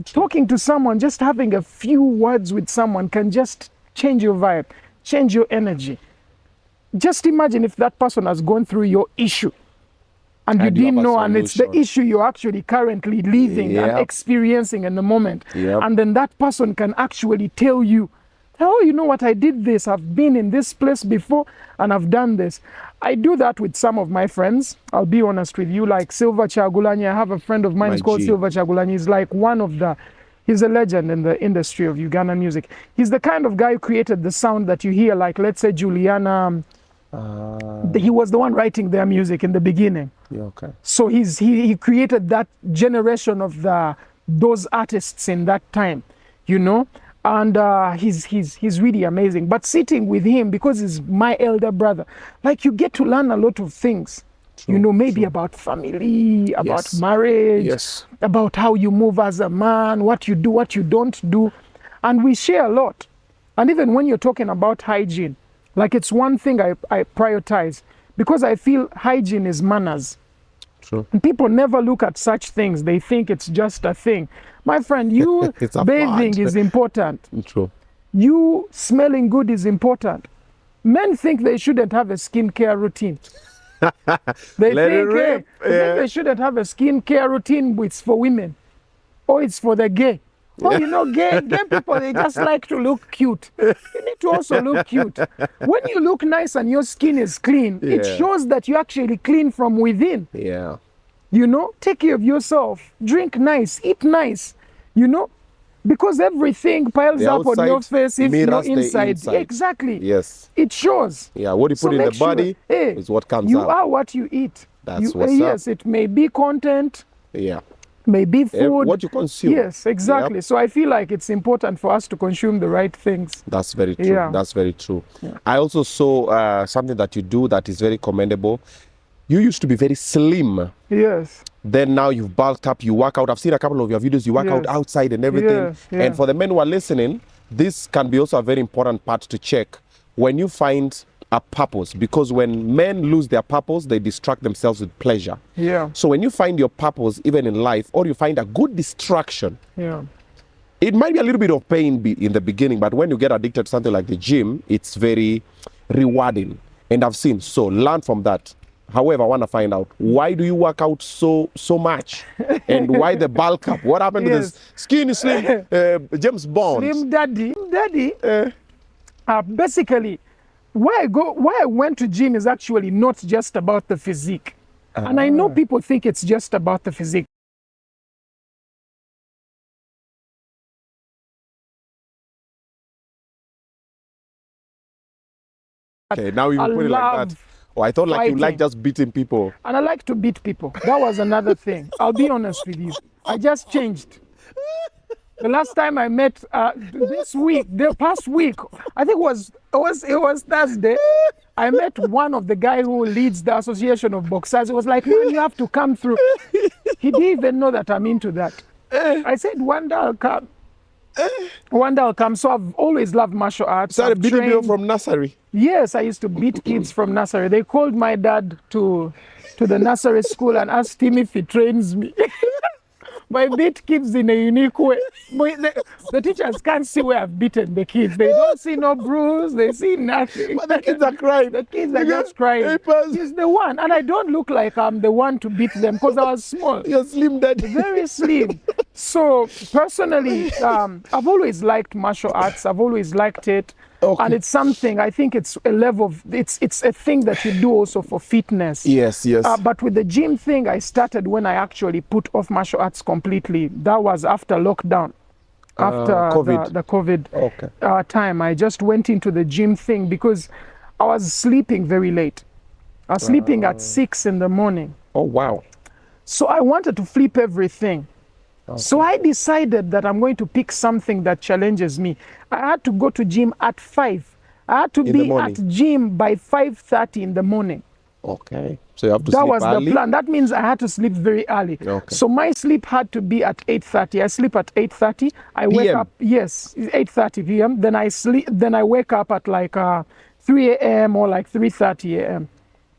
Talking to someone, just having a few words with someone can just change your vibe, change your energy. Just imagine if that person has gone through your issue and you didn't know, and it's the issue you're actually currently living and experiencing in the moment. And then that person can actually tell you, oh, you know what, I did this, I've been in this place before and I've done this. I do that with some of my friends. I'll be honest with you, like Silver Chagulanyi. I have a friend of mine, he's called Silver Chagulanyi. He's like he's a legend in the industry of Ugandan music. He's the kind of guy who created the sound that you hear, like let's say Juliana. He was the one writing their music in the beginning. So he created that generation of those artists in that time, you know, and he's really amazing. But sitting with him, because he's my elder brother, like you get to learn a lot of things, you know, maybe about family, about marriage, about how you move as a man, what you do, what you don't do, and we share a lot. And even when you're talking about hygiene, like it's one thing I prioritize, because I feel hygiene is manners. And people never look at such things. They think it's just a thing. My friend, you bathing is important. You smelling good is important. Men think they shouldn't have a skincare routine. They think they shouldn't have a skincare routine, it's for women. Or it's for the gay. Oh, you know, gay people, they just like to look cute. You need to also look cute. When you look nice and your skin is clean, it shows that you're actually clean from within. You know, take care of yourself. Drink nice, eat nice. You know, because everything piles up on your face if you're inside. Exactly. It shows. What you put in the body is what comes out. You are what you eat. That's what's up. Yes, it may be content. Maybe food. What you consume. Yes, exactly. So I feel like it's important for us to consume the right things. That's very true. That's very true. I also saw something that you do that is very commendable. You used to be very slim. Then now you've bulked up, you work out. I've seen a couple of your videos, you work out outside and everything. And for the men who are listening, this can be also a very important part to check. When you find a purpose, because when men lose their purpose, they distract themselves with pleasure. Yeah. So when you find your purpose, even in life, or you find a good distraction, Yeah. it might be a little bit of pain in the beginning, but when you get addicted to something like the gym, it's very rewarding. And I've seen, so learn from that. However, I want to find out, why do you work out so much? And why the bulk up? What happened to this skinny, slim James Bond? Slim Daddy. Basically, why I went to gym is actually not just about the physique. And I know people think it's just about the physique. Okay, now you put it like that. Oh, I thought like you like just beating people. And I like to beat people. That was another thing. I'll be honest with you. I just changed. The last time I met the past week, I think it was Thursday. I met one of the guy who leads the Association of Boxers. He was like, man, you have to come through. He didn't even know that I'm into that. I said, one day I'll come. One day I'll come. So I've always loved martial arts. Started beating people from nursery. Yes, I used to beat kids from nursery. They called my dad to the nursery school and asked him if he trains me. But I beat kids in a unique way. The teachers can't see where I've beaten the kids. They don't see no bruise. They see nothing. But the kids are crying. The kids are just crying. He's the one. And I don't look like I'm the one to beat them because I was small. You're slim, Daddy. Very slim. So personally, I've always liked martial arts. I've always liked it. Okay. And it's something, I think it's a level of, it's a thing that you do also for fitness. Yes. But with the gym thing, I started when I actually put off martial arts completely. That was after lockdown. After COVID. the COVID time, I just went into the gym thing because I was sleeping very late. I was sleeping at 6 in the morning. Oh, wow. So I wanted to flip everything. Okay. So I decided that I'm going to pick something that challenges me. I had to go to gym at 5. I had to be at gym by 5:30 in the morning. Okay. So you have to sleep early? That was the plan. That means I had to sleep very early. Okay. So my sleep had to be at 8:30. I sleep at 8:30. I wake up, 8:30 p.m. Then I wake up at like 3 a.m. or like 3:30 a.m.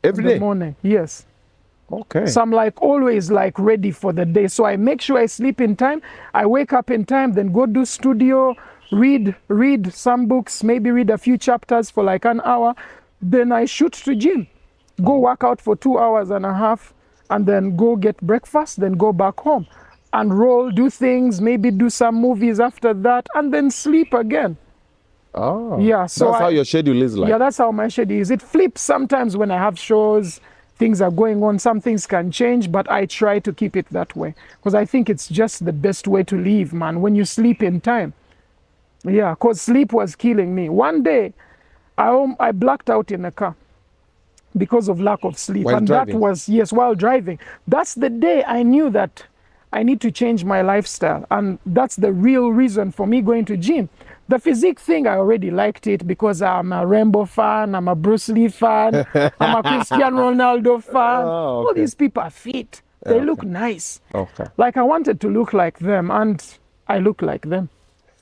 Every day? In the morning, yes. Okay. So I'm like always like ready for the day. So I make sure I sleep in time. I wake up in time, then go do studio, read some books, maybe read a few chapters for like an hour. Then I shoot to gym, go work out for 2 hours and a half, and then go get breakfast, then go back home and roll, do things, maybe do some movies after that, and then sleep again. Oh, yeah. So that's how your schedule is like. Yeah, that's how my schedule is. It flips sometimes when I have shows. Things are going on, some things can change, but I try to keep it that way because I think it's just the best way to live, man, when you sleep in time. Yeah, because sleep was killing me. One day, I blacked out in a car because of lack of sleep. While driving? That was, while driving. That's the day I knew that I need to change my lifestyle. And that's the real reason for me going to gym. The physique thing, I already liked it because I'm a Rambo fan, I'm a Bruce Lee fan, I'm a Cristiano Ronaldo fan. Oh, okay. All these people are fit. They look nice. Okay. Like I wanted to look like them and I look like them.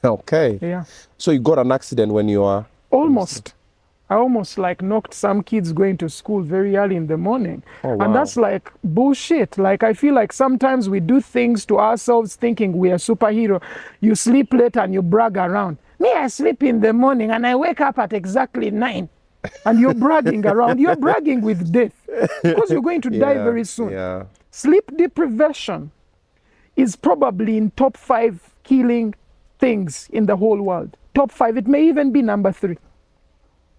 Okay. Yeah. So you got an accident when you are? Almost. I almost like knocked some kids going to school very early in the morning. Oh, wow. And that's like bullshit. Like I feel like sometimes we do things to ourselves thinking we are superhero. You sleep late and you brag around. Me, I sleep in the morning and I wake up at exactly 9. And you're bragging around. You're bragging with death because you're going to die very soon. Yeah. Sleep deprivation is probably in top 5 killing things in the whole world. Top 5. It may even be number 3.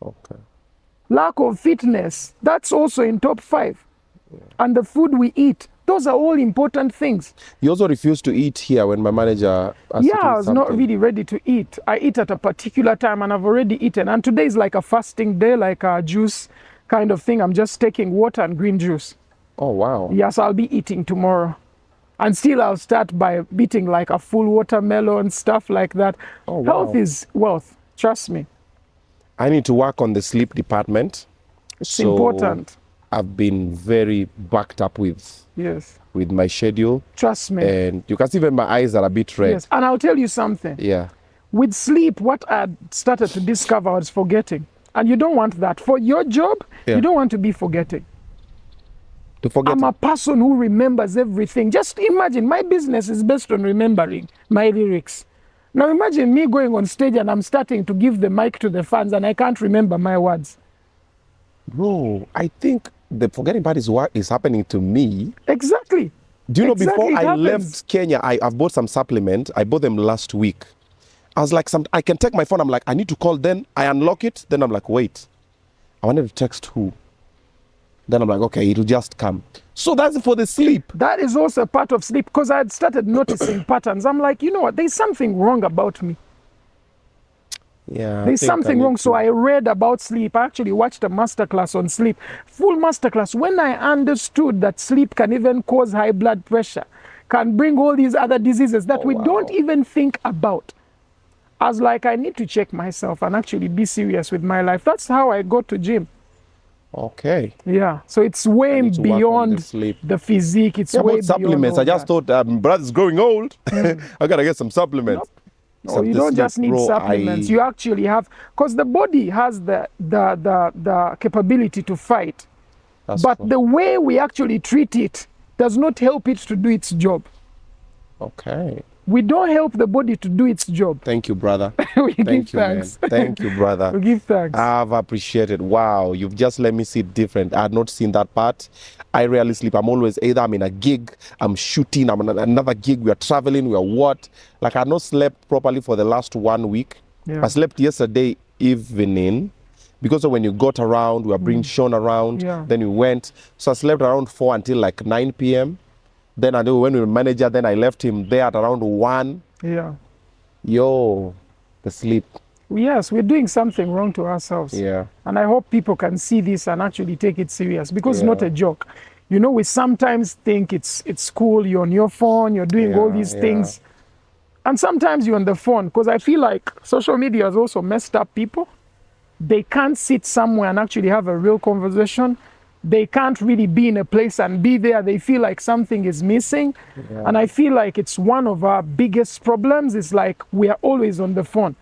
Okay. Lack of fitness, that's also in top 5. Yeah. And the food we eat, those are all important things. You also refused to eat here when my manager asked I was not really ready to eat. I eat at a particular time and I've already eaten. And today is like a fasting day, like a juice kind of thing. I'm just taking water and green juice. Oh, wow. Yes, I'll be eating tomorrow. And still I'll start by eating like a full watermelon, stuff like that. Oh, wow. Health is wealth, trust me. I need to work on the sleep department. It's important. I've been very backed up with my schedule. Trust me. And you can see even my eyes are a bit red. Yes, and I'll tell you something. Yeah. With sleep, what I started to discover was forgetting. And you don't want that. For your job, Yeah. you don't want to be forgetting. To forget. I'm a person who remembers everything. Just imagine, my business is based on remembering my lyrics. Now imagine me going on stage and I'm starting to give the mic to the fans and I can't remember my words. Bro, I think the forgetting part is what is happening to me. Exactly. Do you know, Exactly, before it I happens. left Kenya, I've bought some supplement. I bought them last week. I was like, I can take my phone. I'm like, I need to call. Then I unlock it. Then I'm like, wait, I wanted to text who? Then I'm like, okay, it'll just come. So that's for the sleep. That is also part of sleep because I had started noticing patterns. I'm like, you know what? There's something wrong about me. Yeah. There's something wrong. So I read about sleep. I actually watched a masterclass on sleep, full masterclass. When I understood that sleep can even cause high blood pressure, can bring all these other diseases that we don't even think about. I was like, I need to check myself and actually be serious with my life. That's how I got to gym. Okay. Yeah. So it's way need to work on beyond the sleep. the physique. It's Yeah, way about supplements. I beyond all just that. thought, brother's growing old. I gotta get some supplements. Nope. No, you don't just need supplements. You actually have, because the body has the capability to fight. But true. the way we actually treat it does not help it to do its job. Okay. We don't help the body to do its job. Thank you, brother. We give Thank you, thanks. man. Thank you, brother. We give thanks. I've appreciated. Wow, you've just let me see it different. I had not seen that part. I rarely sleep. I'm always either I'm in a gig, I'm shooting, I'm on another gig, we are traveling, we are what. Like I had not slept properly for the last 1 week. Yeah. I slept yesterday evening because of when you got around, we were being shown around, Yeah. then we went. So I slept around 4 until like 9 p.m. Then I knew when we were manager, then I left him there at around 1. Yeah. Yo, the sleep. Yes, we're doing something wrong to ourselves. Yeah. And I hope people can see this and actually take it serious because it's Yeah. not a joke. You know, we sometimes think it's cool, you're on your phone, you're doing all these things. And sometimes you're on the phone because I feel like social media has also messed up people. They can't sit somewhere and actually have a real conversation. They can't really be in a place and be there. They feel like something is missing. Yeah. And I feel like it's one of our biggest problems. It's like we are always on the phone.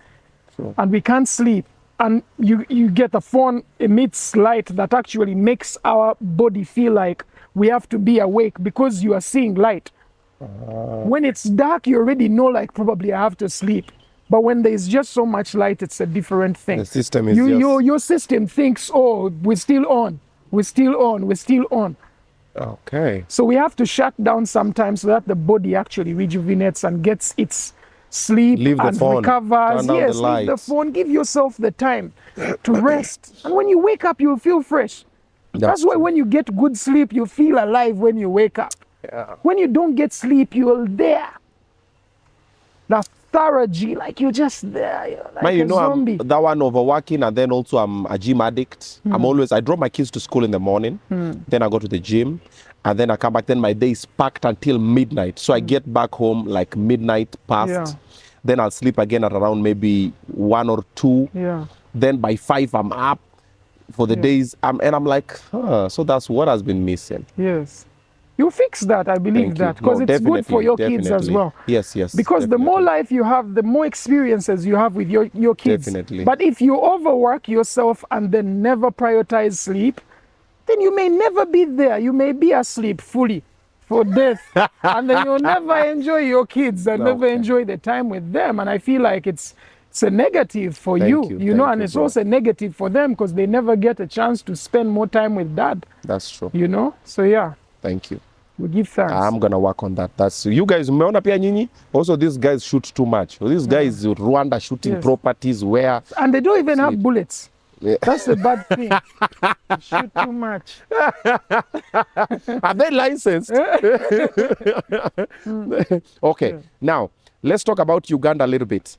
True. And we can't sleep. And you get the phone emits light that actually makes our body feel like we have to be awake because you are seeing light. When it's dark, you already know like probably I have to sleep. But when there's just so much light, it's a different thing. The system is Your system thinks, oh, we're still on. We're still on. We're still on. Okay. So we have to shut down sometimes so that the body actually rejuvenates and gets its sleep Leave the and phone. recovers. Turn down Yes, the leave the lights. phone. Give yourself the time to rest. And when you wake up, you feel fresh. That's why when you get good sleep, you feel alive when you wake up. Yeah. When you don't get sleep, you're there. Lethargy, like you're just there. You're like Man, you a know, zombie. I'm that one overworking, and then also I'm a gym addict. I drop my kids to school in the morning, then I go to the gym, and then I come back. Then my day is packed until midnight. So I get back home like midnight past. Yeah. Then I'll sleep again at around maybe 1 or 2. Yeah. Then by 5 I'm up for the days. And I'm like, so that's what has been missing. Yes. You fix that, I believe Thank you. that, because No, it's good for definitely, your kids as definitely. well. Yes, yes. Because the more life you have, the more experiences you have with your kids. Definitely. But if you overwork yourself and then never prioritize sleep, then you may never be there. You may be asleep fully for death. And then you'll never enjoy your kids and never enjoy the time with them. And I feel like it's a negative for you know, and it's also a negative for them because they never get a chance to spend more time with dad. That's true. You know? So yeah. Thank you. We give thanks. I'm gonna work on that. That's you guys. Umeona pia nyinyi. Also, these guys shoot too much. These guys Rwanda shooting properties where and they don't even have bullets. Yeah. That's the bad thing. They shoot too much. are they licensed? Okay. Now let's talk about Uganda a little bit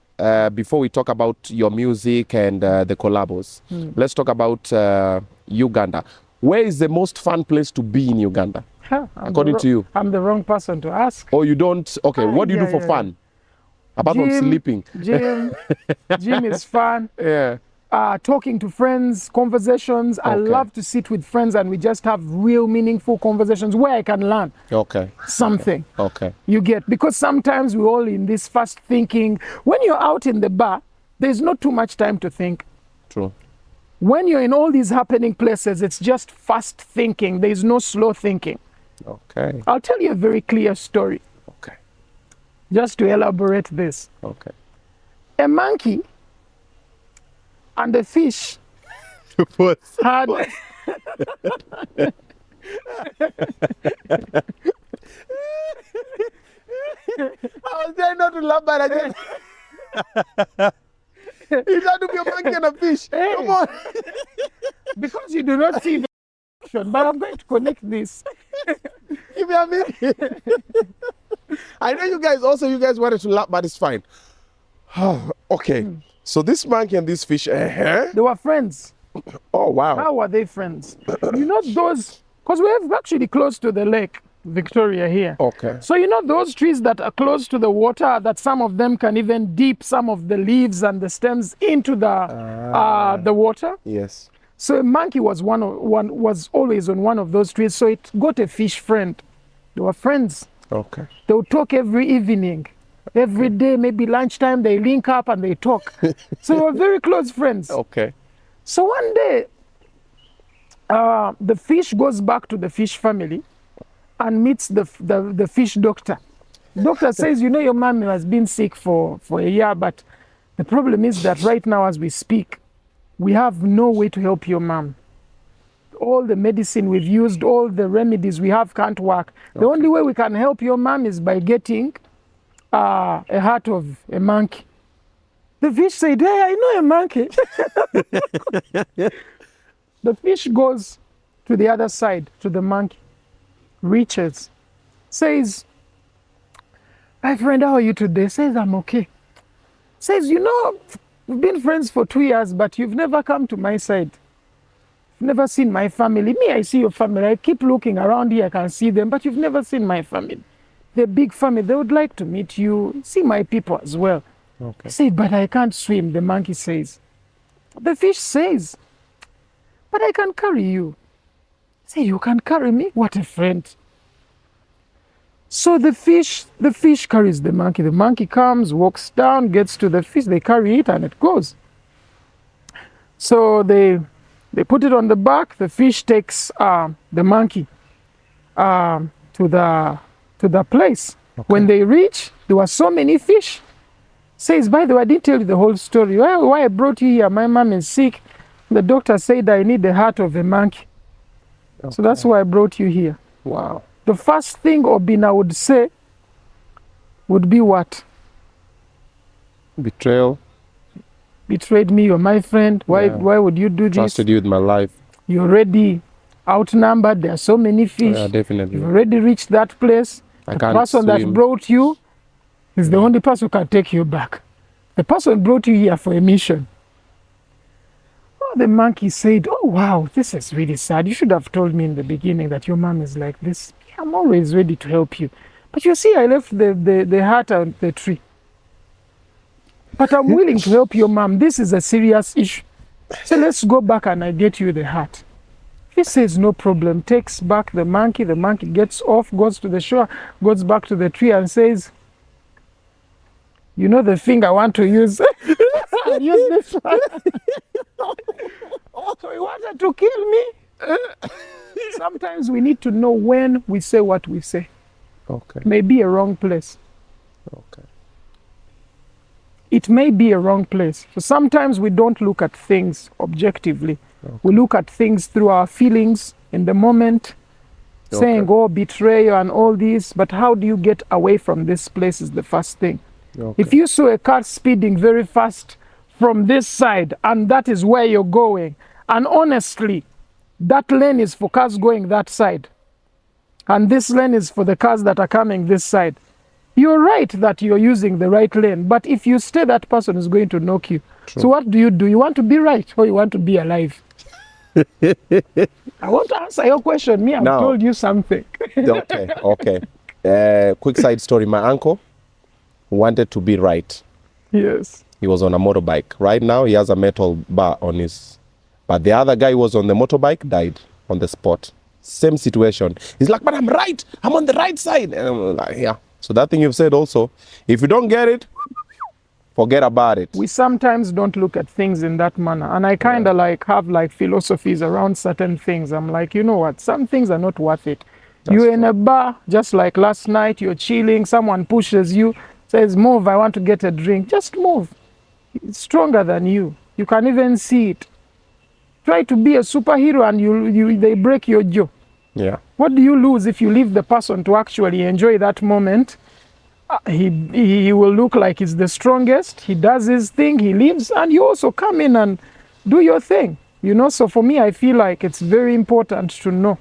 before we talk about your music and the collabos. Let's talk about Uganda. Where is the most fun place to be in Uganda? According to you? I'm the wrong person to ask. Oh, you don't? Okay, what do you do for fun? Apart from sleeping. Gym is fun. Yeah. Talking to friends, conversations. I love to sit with friends and we just have real meaningful conversations where I can learn something. Okay. You get, because sometimes we're all in this fast thinking. When you're out in the bar, there's not too much time to think. True. When you're in all these happening places, it's just fast thinking. There is no slow thinking. Okay. I'll tell you a very clear story. Okay. Just to elaborate this. Okay. A monkey and a fish had... I was trying not to laugh, but I just... It had to be a monkey and a fish. Hey. Come on. Because you do not see the action, but I'm going to connect this. Give me a minute. I know you guys wanted to laugh, but it's fine. Okay. So this monkey and this fish, They were friends. Oh, wow. How were they friends? You know those, because we're actually close to the lake Victoria here. Okay. So you know those trees that are close to the water, that some of them can even dip some of the leaves and the stems into the water? Yes. So a monkey was was always on one of those trees, so it got a fish friend. They were friends. Okay. They would talk every evening. Every day, maybe lunchtime, they link up and they talk. So they were very close friends. Okay. So one day, the fish goes back to the fish family and meets the fish doctor. The doctor says, you know, your mom has been sick for a year, but the problem is that right now as we speak, we have no way to help your mom. All the medicine we've used, all the remedies we have can't work. The only way we can help your mom is by getting a heart of a monkey. The fish said, hey, I know a monkey. The fish goes to the other side, to the monkey, reaches, says, my friend, how are you today? Says, I'm okay. Says, you know, we've been friends for 2 years, but you've never come to my side. You've never seen my family. Me, I see your family. I keep looking around here, I can see them, but you've never seen my family. They're a big family. They would like to meet you, see my people as well. Okay. He said, but I can't swim, the monkey says. The fish says, but I can carry you. Say, you can carry me? What a friend. So the fish carries the monkey. The monkey comes, walks down, gets to the fish, they carry it and it goes. So they put it on the back, the fish takes the monkey to the place. Okay. When they reach, there were so many fish. Says, by the way, I didn't tell you the whole story. Why I brought you here? My mom is sick. The doctor said I need the heart of a monkey. Okay. So that's why I brought you here. Wow. The first thing Obinna would say would be what? Betrayal. Betrayed me, you're my friend. Why would you do this? Trusted you with my life. You're already outnumbered. There are so many fish. Yeah, definitely. You've already reached that place. I the can't person swim. that brought you is the only person who can take you back. The person brought you here for a mission. Oh, the monkey said, oh, wow, this is really sad. You should have told me in the beginning that your mom is like this. I'm always ready to help you. But you see, I left the heart on the tree. But I'm willing to help your mom. This is a serious issue. So let's go back and I get you the heart. He says, no problem. Takes back the monkey. The monkey gets off, goes to the shore, goes back to the tree and says, you know the thing I want to use? I'll use this one. So he wanted to kill me. Sometimes we need to know when we say what we say. Okay. It may be a wrong place. Okay. It may be a wrong place. So sometimes we don't look at things objectively. Okay. We look at things through our feelings in the moment, saying, oh, betrayal and all this. But how do you get away from this place is the first thing. Okay. If you saw a car speeding very fast from this side and that is where you're going, and honestly, that lane is for cars going that side, and this lane is for the cars that are coming this side, you're right that you're using the right lane. But if you stay, that person is going to knock you. True. So what do? You want to be right or you want to be alive? I want to answer your question. Me, I've told you something. Okay. Quick side story. My uncle wanted to be right. Yes. He was on a motorbike. Right now, he has a metal bar on his... But the other guy who was on the motorbike died on the spot. Same situation. He's like, but I'm right. I'm on the right side. And I'm like, yeah. So that thing you've said also, if you don't get it, Forget about it. We sometimes don't look at things in that manner. And I kind of like have like philosophies around certain things. I'm like, you know what? Some things are not worth it. You're in a bar, just like last night, you're chilling, someone pushes you, says, move, I want to get a drink. Just move. It's stronger than you. You can even see it. Try to be a superhero and they break your jaw. Yeah. What do you lose if you leave the person to actually enjoy that moment? He will look like he's the strongest. He does his thing, he leaves, and you also come in and do your thing. You know, so for me, I feel like it's very important to know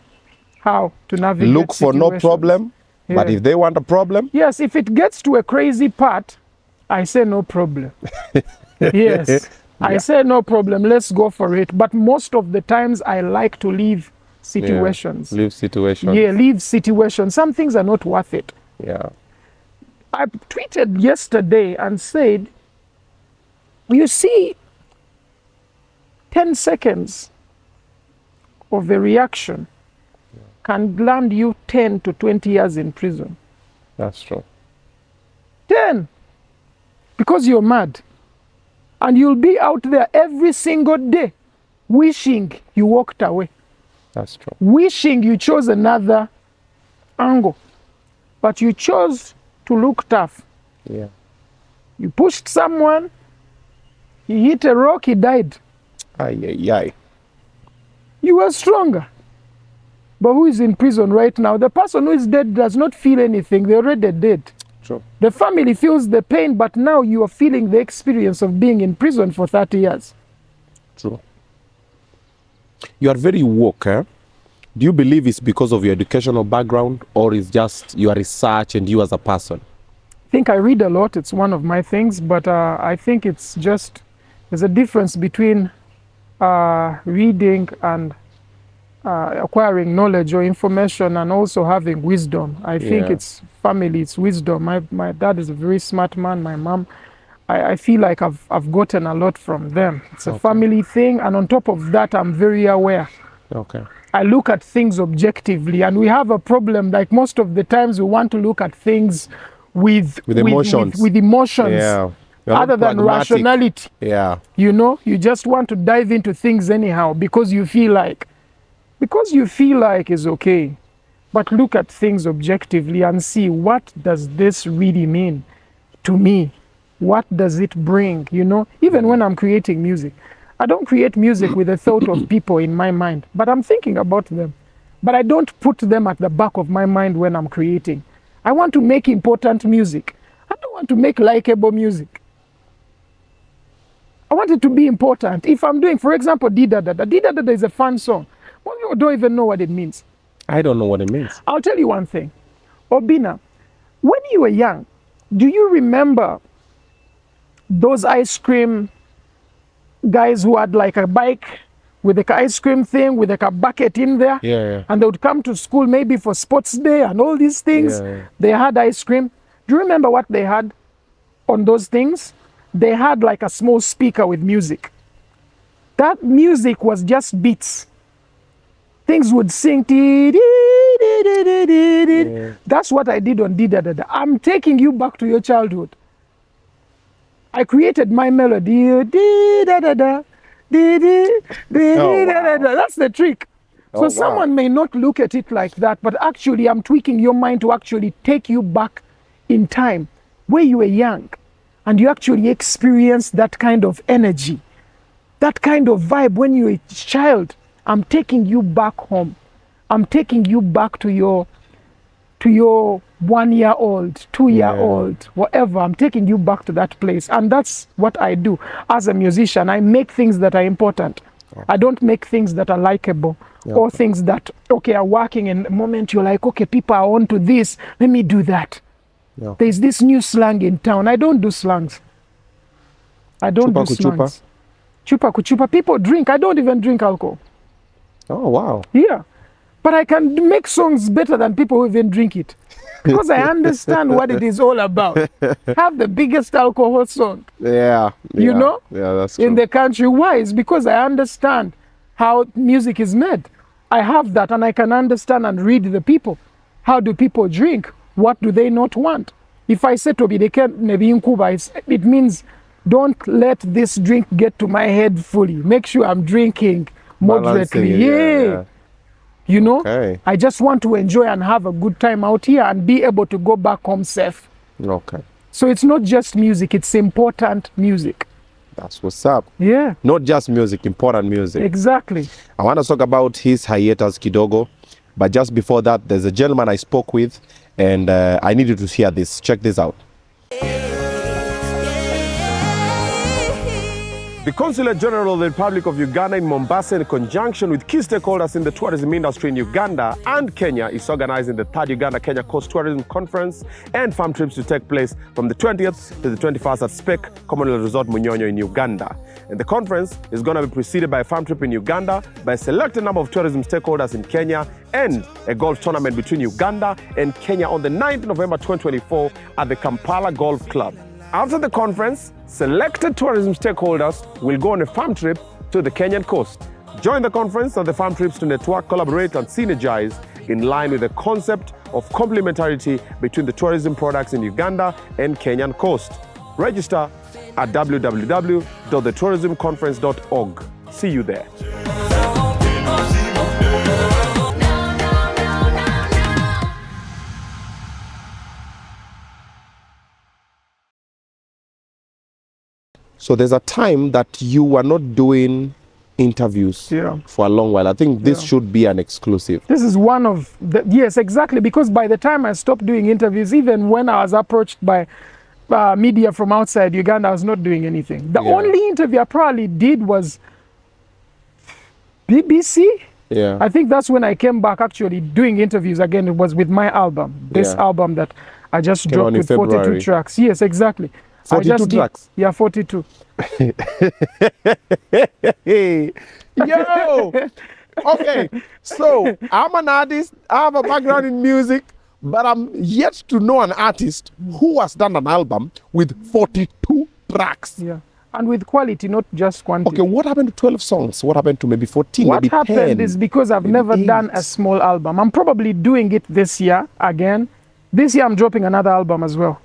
how to navigate Look for no problem, but if they want a problem? Yes, if it gets to a crazy part, I say no problem. Yes, I say no problem, let's go for it. But most of the times, I like to leave situations. Leave situations. Yeah, leave situations. Some things are not worth it. Yeah. I tweeted yesterday and said, you see, 10 seconds of a reaction can land you 10 to 20 years in prison. That's true. 10. Because you're mad. And you'll be out there every single day wishing you walked away. That's true. Wishing you chose another angle. But you chose to look tough. Yeah. You pushed someone, he hit a rock, he died. Aye. You were stronger. But who is in prison right now? The person who is dead does not feel anything. They're already dead. True. The family feels the pain, but now you are feeling the experience of being in prison for 30 years. True. You are very woke, eh? Do you believe it's because of your educational background, or is just your research and you as a person? I think I read a lot. It's one of my things, but I think it's just, there's a difference between reading and acquiring knowledge or information and also having wisdom. I think it's family, it's wisdom. My dad is a very smart man. My mom, I feel like I've gotten a lot from them. It's a family thing, and on top of that, I'm very aware. Okay. I look at things objectively, and we have a problem. Like most of the times, we want to look at things with emotions. With emotions, yeah. Other than rationality. Yeah. You know, you just want to dive into things anyhow because you feel like it's okay. But look at things objectively and see, what does this really mean to me? What does it bring? You know, even when I'm creating music, I don't create music with the thought of people in my mind, but I'm thinking about them. But I don't put them at the back of my mind when I'm creating. I want to make important music. I don't want to make likable music. I want it to be important. If I'm doing, for example, Dida Dada is a fun song. Most people don't even know what it means. I don't know what it means. I'll tell you one thing. Obinna, when you were young, do you remember those ice cream guys who had like a bike with like an ice cream thing with like a bucket in there? Yeah. And they would come to school maybe for sports day and all these things. Yeah. They had ice cream. Do you remember what they had on those things? They had like a small speaker with music. That music was just beats. Things would sing. Yeah. That's what I did on Dida Dada. I'm taking you back to your childhood. I created my melody. That's the trick. So someone may not look at it like that, but actually I'm tweaking your mind to actually take you back in time where you were young and you actually experienced that kind of energy, that kind of vibe when you were a child. I'm taking you back home. I'm taking you back to your 1-year-old, 2-year-old, whatever. I'm taking you back to that place. And that's what I do as a musician. I make things that are important. I don't make things that are likable or things that, are working in the moment. You're like, okay, people are on to this. Let me do that. There's this new slang in town. I don't do slangs. I don't do slangs. Chupa kuchupa. People drink. I don't even drink alcohol. Oh, wow. Yeah. But I can make songs better than people who even drink it. Because I understand what it is all about. Have the biggest alcohol song. Yeah. You know? Yeah, that's true. In the country. Why? It's because I understand how music is made. I have that and I can understand and read the people. How do people drink? What do they not want? If I say to be it means don't let this drink get to my head fully. Make sure I'm drinking moderately. Yeah. You know, I just want to enjoy and have a good time out here and be able to go back home safe. Okay. So it's not just music, it's important music. That's what's up. Yeah. Not just music, important music. Exactly. I want to talk about his hiatus kidogo. But just before that, there's a gentleman I spoke with, and I need you to hear this. Check this out. The Consulate General of the Republic of Uganda in Mombasa, in conjunction with key stakeholders in the tourism industry in Uganda and Kenya, is organizing the 3rd Uganda-Kenya Coast Tourism Conference and farm trips to take place from the 20th to the 21st at Spec Commonwealth Resort Munyonyo in Uganda. And the conference is going to be preceded by a farm trip in Uganda, by a selected number of tourism stakeholders in Kenya, and a golf tournament between Uganda and Kenya on the 9th of November 2024 at the Kampala Golf Club. After the conference, selected tourism stakeholders will go on a farm trip to the Kenyan coast. Join the conference and the farm trips to network, collaborate, and synergize in line with the concept of complementarity between the tourism products in Uganda and Kenyan coast. Register at www.thetourismconference.org. See you there. So there's a time that you were not doing interviews for a long while. I think this should be an exclusive. This is one of the, yes, exactly, because by the time I stopped doing interviews, even when I was approached by media from outside Uganda, I was not doing anything. The only interview I probably did was BBC. Yeah. I think that's when I came back actually doing interviews again. It was with my album, this album that I just dropped with 42 tracks. Yes, exactly. 42 tracks? Yeah, 42. Yo! Okay, so I'm an artist, I have a background in music, but I'm yet to know an artist who has done an album with 42 tracks. Yeah, and with quality, not just quantity. Okay, what happened to 12 songs? What happened to maybe 14, what maybe 10? What happened is because I've never done a small album. I'm probably doing it this year again. This year I'm dropping another album as well.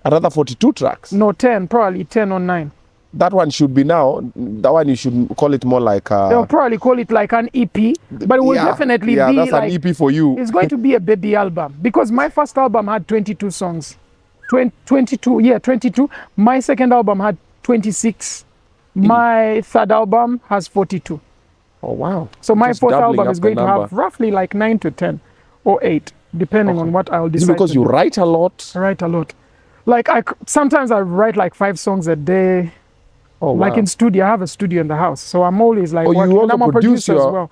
Another 42 tracks? No, 10, probably 10 or 9. That one should be now, that one you should call it more like they'll probably call it like an EP, but it will definitely be that's like... an EP for you. It's going to be a baby album, because my first album had 22 songs. 22. My second album had 26. My third album has 42. Oh, wow. So my fourth album is going to have roughly like 9 to 10 or 8, depending on what I'll decide. Is it because you write a lot? I write a lot. Like sometimes I write like 5 songs a day. Oh, wow. Like in studio, I have a studio in the house, so I'm always like working. You also I'm a producer as well.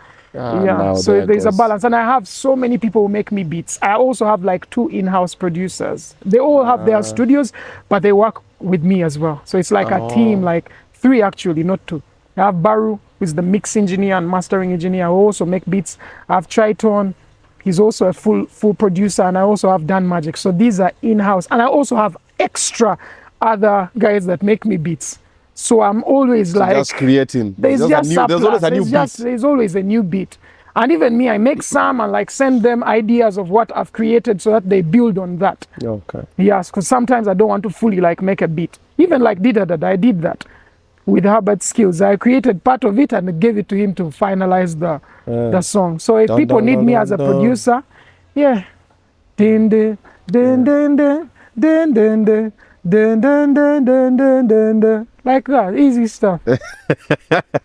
So there's a balance, and I have so many people who make me beats. I also have like 2 in-house producers. They all have their studios, but they work with me as well. So it's like a team, like 3 actually, not 2. I have Baru, who's the mix engineer and mastering engineer, who also make beats. I have Triton. He's also a full producer, and I also have Dan Magic. So these are in-house, and I also have extra other guys that make me beats. So I'm always like just creating. There's always a new beat. There's always a new beat. And even me, I make some and like send them ideas of what I've created so that they build on that. Okay. Yes, because sometimes I don't want to fully like make a beat. Even like Didadad, I did that with Herbert Skills. I created part of it and gave it to him to finalize the song. So if people need me as a producer, din din din din din din din din. Dun, dun, dun, dun, dun, dun, dun. Like that, easy stuff.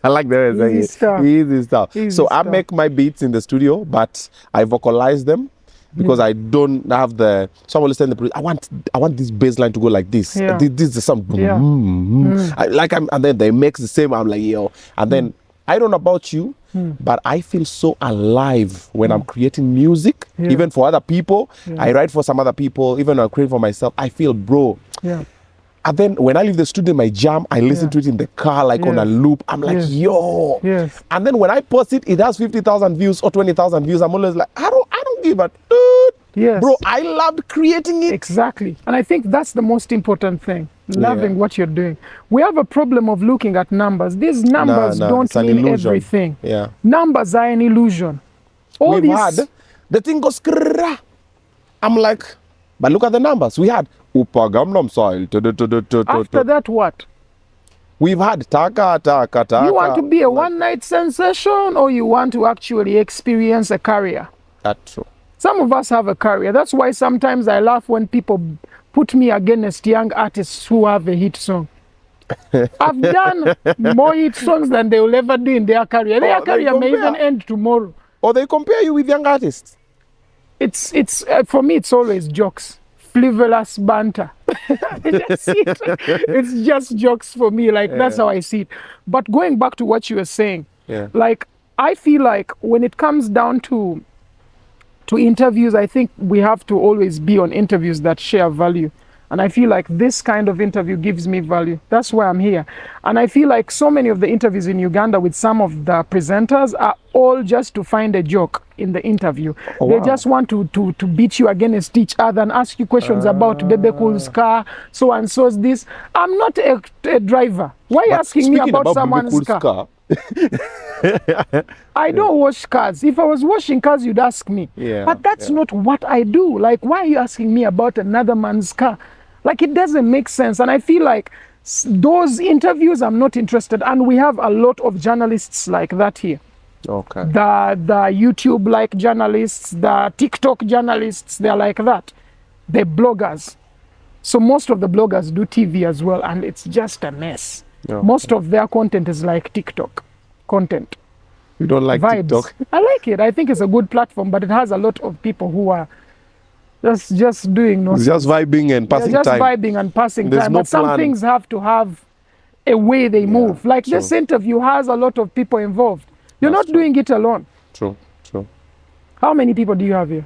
I like the way easy stuff. Easy stuff. So I make my beats in the studio, but I vocalize them because I don't have the. Someone listen to the. I want this bass line to go like this. Yeah. This is the sound. And then they make the same. I'm like, yo, and then I don't know about you, but I feel so alive when I'm creating music, even for other people. I write for some other people, even when I create for myself. I feel, bro. Yeah. And then when I leave the studio, my jam, I listen to it in the car, like on a loop. I'm like, yo. Yes. And then when I post it, it has 50,000 views or 20,000 views. I'm always like, I don't give a dude. Yes. Bro, I loved creating it. Exactly. And I think that's the most important thing. Loving what you're doing. We have a problem of looking at numbers. These numbers don't mean everything. Yeah. Numbers are an illusion. We've had, the thing goes, I'm like, but look at the numbers. We had Upa Gangnam Style. After that, what? We've had taka. You want to be a one-night sensation, or you want to actually experience a career? That's true. Some of us have a career. That's why sometimes I laugh when people put me against young artists who have a hit song. I've done more hit songs than they will ever do in their career. Their career may even end tomorrow. Or they compare you with young artists. It's for me, it's always jokes. Frivolous banter. It's just jokes for me. Like, that's how I see it. But going back to what you were saying, like, I feel like when it comes down to interviews, I think we have to always be on interviews that share value. And I feel like this kind of interview gives me value. That's why I'm here. And I feel like so many of the interviews in Uganda with some of the presenters are all just to find a joke in the interview. They just want to beat you against each other and ask you questions about Bebe Cool's car, so and so's this. I'm not a driver. Why are you asking me about someone's car? I don't wash cars. If I was washing cars, you'd ask me. But that's not what I do. Like, why are you asking me about another man's car? Like, it doesn't make sense. And I feel like those interviews, I'm not interested. And we have a lot of journalists like that here. Okay. The YouTube-like journalists, the TikTok journalists, they're like that. They're bloggers. So most of the bloggers do TV as well, and it's just a mess. Okay. Most of their content is like TikTok content. You don't like Vibes. TikTok? I like it. I think it's a good platform, but it has a lot of people who are just doing no. Just vibing and passing time. Just vibing and passing time. No but some things have to have a way they move. Like this interview has a lot of people involved. You're not doing it alone. True. How many people do you have here?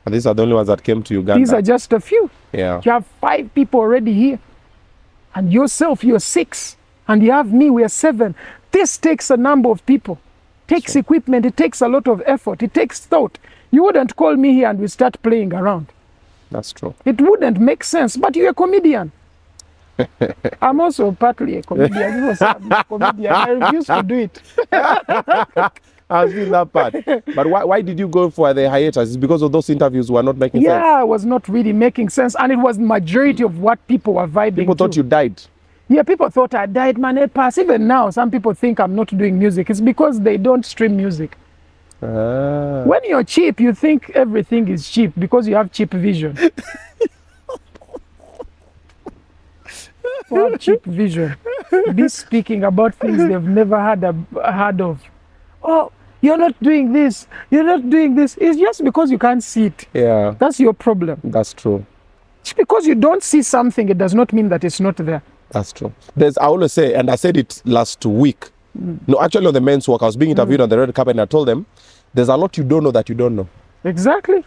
And these are the only ones that came to Uganda. These are just a few. Yeah. You have 5 people already here. And yourself, you're 6. And you have me, we are 7. This takes a number of people. It takes equipment. It takes a lot of effort. It takes thought. You wouldn't call me here and we start playing around. That's true. It wouldn't make sense. But you're a comedian. I'm also partly a comedian. You also I'm a comedian. I refuse to do it. I've seen that part. But why did you go for the hiatus? It's because of those interviews were not making sense? Yeah, it was not really making sense. And it was the majority of what people were vibing People thought you died. Yeah, people thought I died, man. Apass. Even now, some people think I'm not doing music. It's because they don't stream music. When you're cheap, you think everything is cheap because you have cheap vision. You have cheap vision. Be speaking about things they've never heard of. Oh, you're not doing this. You're not doing this. It's just because you can't see it. Yeah. That's your problem. That's true. Just because you don't see something, it does not mean that it's not there. That's true. I always say, and I said it last week. No, actually on the men's walk, I was being interviewed on the red carpet and I told them, there's a lot you don't know that you don't know. Exactly.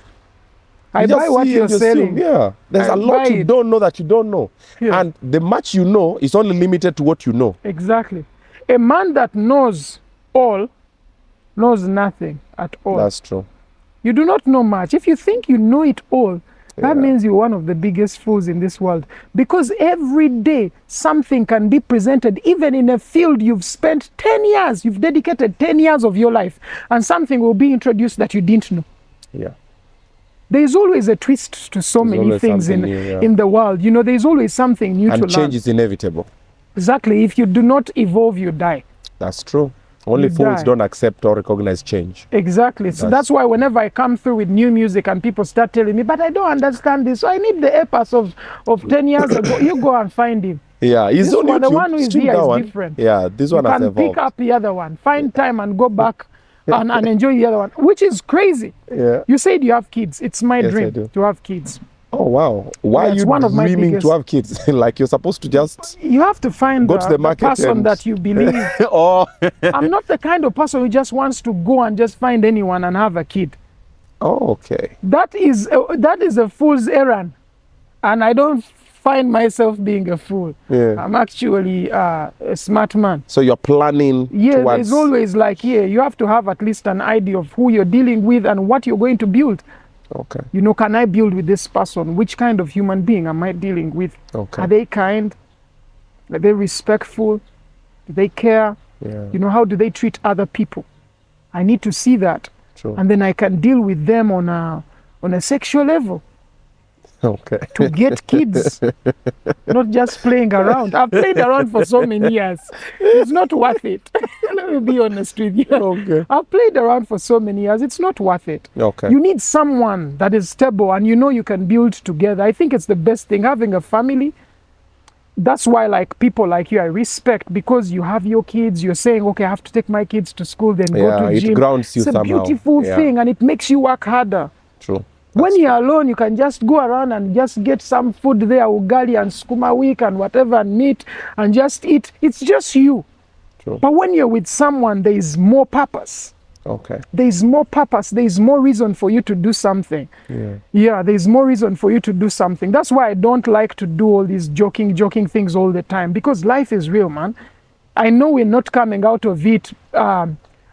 I buy what you're selling. Yeah. There's a lot you don't know that you don't know. Yeah. And the much you know is only limited to what you know. Exactly. A man that knows all knows nothing at all. That's true. You do not know much. If you think you know it all, that means you're one of the biggest fools in this world. Because every day something can be presented, even in a field you've spent 10 years, you've dedicated 10 years of your life, and something will be introduced that you didn't know. Yeah. There's always a twist to so many things in the world. You know, there's always something new to learn. And change is inevitable. Exactly. If you do not evolve, you die. That's true. Only fools don't accept or recognize change. Exactly. So that's why whenever I come through with new music and people start telling me, but I don't understand this, so I need the Apass of 10 years ago. You go and find him. Yeah, he's on YouTube. The one who is here is different. Yeah, this one has evolved. You can pick up the other one, find time and go back and enjoy the other one, which is crazy. Yeah. You said you have kids. It's my dream to have kids. Oh, wow. Why are you dreaming to have kids? Like you're supposed to just... You have to find the person that you believe. I'm not the kind of person who just wants to go and just find anyone and have a kid. Oh, okay. That is a fool's errand. And I don't find myself being a fool. Yeah. I'm actually a smart man. So you're planning towards... It's always like, you have to have at least an idea of who you're dealing with and what you're going to build. Okay. You know, can I build with this person? Which kind of human being am I dealing with? Okay. Are they kind? Are they respectful? Do they care? Yeah. You know, how do they treat other people? I need to see that. True. And then I can deal with them on a sexual level. Okay. to get kids, not just playing around. I've played around for so many years. It's not worth it. Let me be honest with you. Okay. I've played around for so many years. It's not worth it. Okay. You need someone that is stable and you know you can build together. I think it's the best thing, having a family. That's why, like, people like you, I respect, because you have your kids. You're saying, okay, I have to take my kids to school, then go to gym. It grounds you somehow. It's a beautiful thing, and it makes you work harder. True. When you're alone, you can just go around and just get some food there, ugali and skuma week and whatever, and meat, and just eat. It's just you. True. But when you're with someone, there is more purpose. Okay. There is more purpose. There is more reason for you to do something. Yeah, there is more reason for you to do something. That's why I don't like to do all these joking things all the time, because life is real, man. I know we're not coming out of it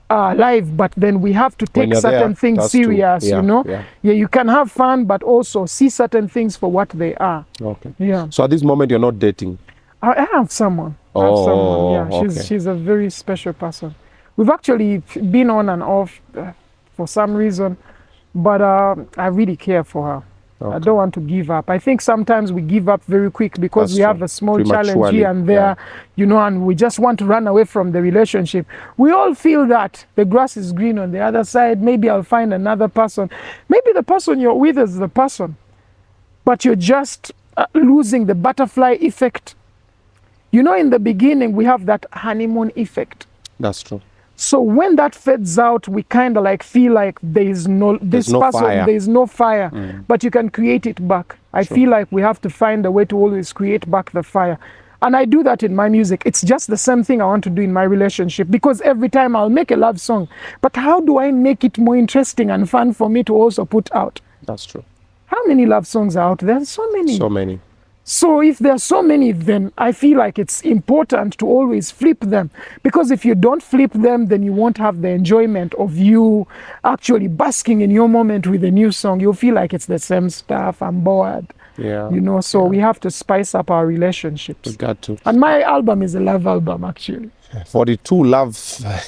live, but then we have to take certain things serious, you know? Yeah, you can have fun, but also see certain things for what they are. Okay. Yeah. So at this moment, you're not dating? I have someone. Yeah, she's a very special person. We've actually been on and off for some reason, but I really care for her. Okay. I don't want to give up. I think sometimes we give up very quick because we have a small challenge here and there, you know, and we just want to run away from the relationship. We all feel that the grass is green on the other side. Maybe I'll find another person. Maybe the person you're with is the person, but you're just losing the butterfly effect. You know, in the beginning, we have that honeymoon effect. That's true. So when that fades out, we kind of like feel like there's no fire, but you can create it back. I feel like we have to find a way to always create back the fire. And I do that in my music. It's just the same thing I want to do in my relationship, because every time I'll make a love song, but how do I make it more interesting and fun for me to also put out? That's true. How many love songs are out there? So many. So many. So if there are so many, then I feel like it's important to always flip them, because if you don't flip them, then you won't have the enjoyment of you actually basking in your moment with a new song. You'll feel like it's the same stuff. I'm bored. Yeah. You know, so we have to spice up our relationships. We got to. And my album is a love album, actually. 42 love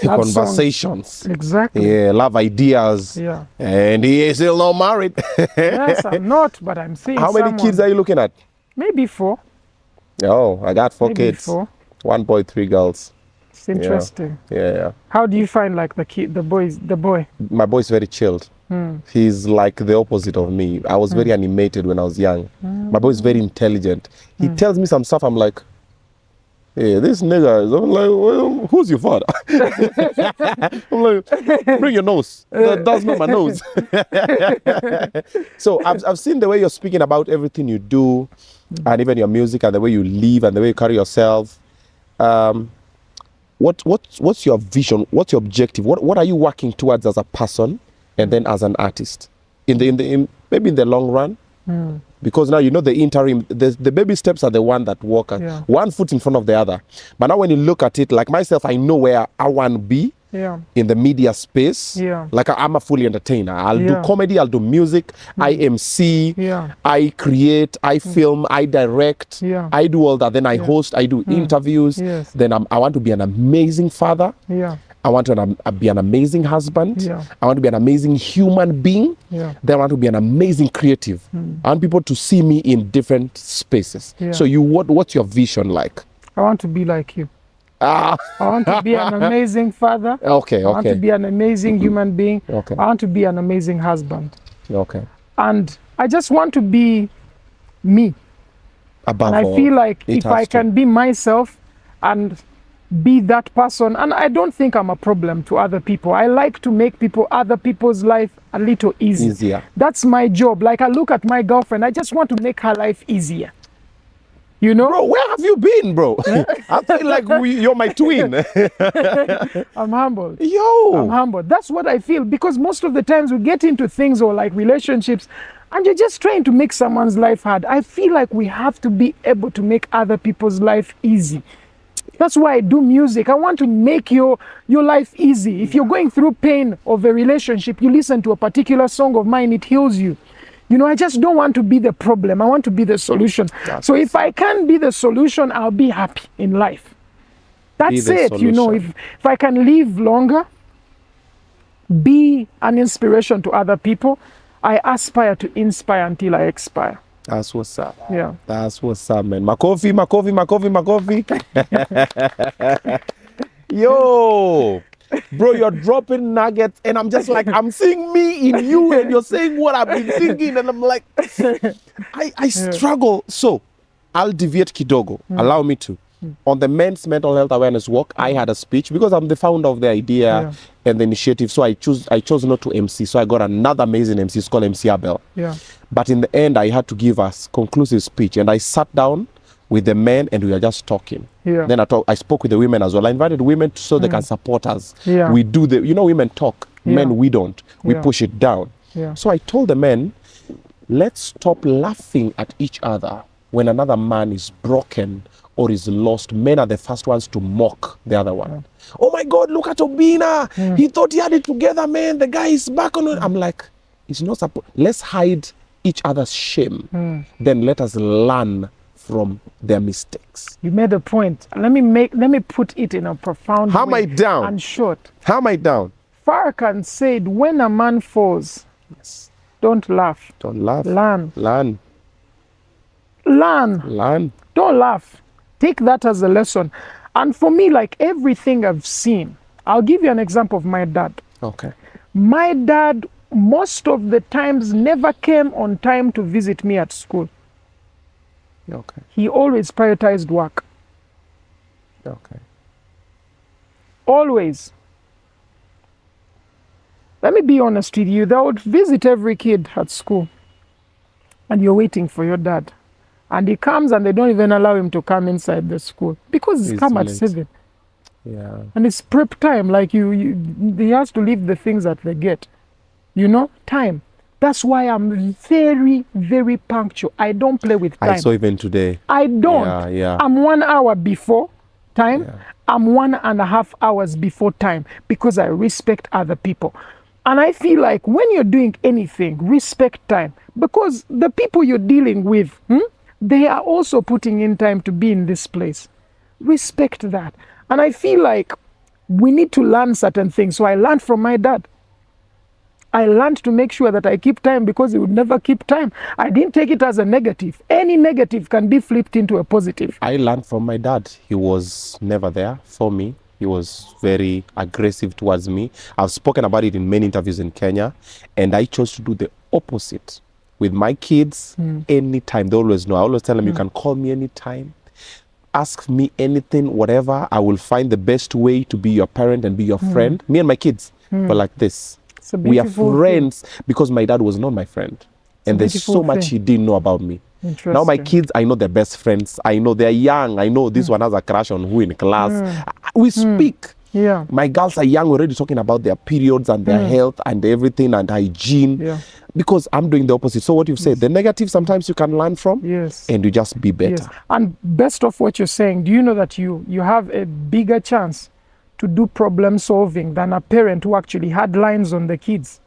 conversations. Songs. Exactly. Yeah, love ideas. Yeah. And he is still not married. Yes, I'm not, but I'm seeing How many kids are you looking at? Maybe 4. Oh, I got 4 kids. 4. 1 boy, 3 girls. It's interesting. Yeah. How do you find like the boy? My boy's very chilled. He's like the opposite of me. I was very animated when I was young. My boy's very intelligent. He tells me some stuff. I'm like, hey, this nigga is, I'm like, well, who's your father? I'm like, bring your nose. That's not my nose. So I've seen the way you're speaking about everything you do, and even your music, and the way you live, and the way you carry yourself. What's your vision? What's your objective? What are you working towards as a person, and then as an artist, maybe in the long run? Because now, you know, the interim, the baby steps are the one that walk one foot in front of the other. But now when you look at it, like myself, I know where I want to be in the media space. Like I'm a fully entertainer. I'll do comedy, I'll do music, I MC, I create, I film, I direct, I do all that. Then I host, I do interviews. Then I want to be an amazing father. I want to be an amazing husband. I want to be an amazing human being. Then I want to be an amazing creative. I want people to see me in different spaces. So what's your vision like? I want to be like you. I want to be an amazing father. Okay. I want to be an amazing human being. I want to be an amazing husband. And I just want to be me. Above and I feel like if I can be myself and be that person, and I don't think I'm a problem to other people. I like to make other people's life a little easier. That's my job. Like, I look at my girlfriend, I just want to make her life easier. You know? Bro, where have you been, bro? I feel like you're my twin. I'm humbled. I'm humbled. That's what I feel, because most of the times we get into things or like relationships and you're just trying to make someone's life hard. I feel like we have to be able to make other people's life easy. That's why I do music. I want to make your life easy. If you're going through pain of a relationship, you listen to a particular song of mine, it heals you. You know, I just don't want to be the problem. I want to be the solution. So if I can be the solution, I'll be happy in life. That's it. You know, if I can live longer, be an inspiration to other people, I aspire to inspire until I expire. That's what's up. Yeah. That's what's up, man. Makofi. Yo, bro, you're dropping nuggets, and I'm just like, I'm seeing me in you, and you're saying what I've been thinking, and I'm like, I struggle. So, I'll deviate kidogo. Allow me to. On the men's mental health awareness walk, I had a speech because I'm the founder of the idea and the initiative. So I chose not to MC. So I got another amazing MC. It's called MC Abel. Yeah. But in the end, I had to give a conclusive speech, and I sat down with the men, and we were just talking. Yeah. Then I spoke with the women as well. I invited women so they can support us. Yeah. We do women talk, men we don't. We push it down. Yeah. So I told the men, let's stop laughing at each other when another man is broken or is lost. Men are the first ones to mock the other one. Oh my God, look at Obinna. He thought he had it together, man. The guy is back on it. I'm like, it's not supposed. Let's hide each other's shame. Then let us learn from their mistakes. You made a point. Let me put it in a profound way. Hammer it down. And short. Hammer it down. Farrakhan said, when a man falls, don't laugh. Don't laugh. Learn. Learn. Learn. Learn. Don't laugh. Take that as a lesson. And for me, like everything I've seen, I'll give you an example of my dad. Okay. My dad, most of the times, never came on time to visit me at school. Okay. He always prioritized work. Okay. Always. Let me be honest with you. They would visit every kid at school. And you're waiting for your dad. And he comes and they don't even allow him to come inside the school. Because he's come at 7. Yeah. And it's prep time. Like he has to leave the things that they get. You know? Time. That's why I'm very, very punctual. I don't play with time. I saw even today. I don't. Yeah. I'm 1 hour before time. Yeah. I'm 1.5 hours before time because I respect other people. And I feel like when you're doing anything, respect time. Because the people you're dealing with, they are also putting in time to be in this place. Respect that. And I feel like we need to learn certain things. So I learned from my dad. I learned to make sure that I keep time because he would never keep time. I didn't take it as a negative. Any negative can be flipped into a positive. I learned from my dad. He was never there for me. He was very aggressive towards me. I've spoken about it in many interviews in Kenya, and I chose to do the opposite with my kids. Anytime, they always know. I always tell them, you can call me anytime, ask me anything, whatever. I will find the best way to be your parent and be your friend. Me and my kids were like this. We are friends because my dad was not my friend, and there's so much he didn't know about me. Now my kids, I know they're best friends. I know they're young. I know this one has a crush on who in class. We speak. Yeah. My girls are young, already talking about their periods and their health and everything and hygiene. Yeah. Because I'm doing the opposite. So what you've said, the negative sometimes you can learn from. Yes. And you just be better. Yes. And best of what you're saying, do you know that you have a bigger chance to do problem solving than a parent who actually had lines on the kids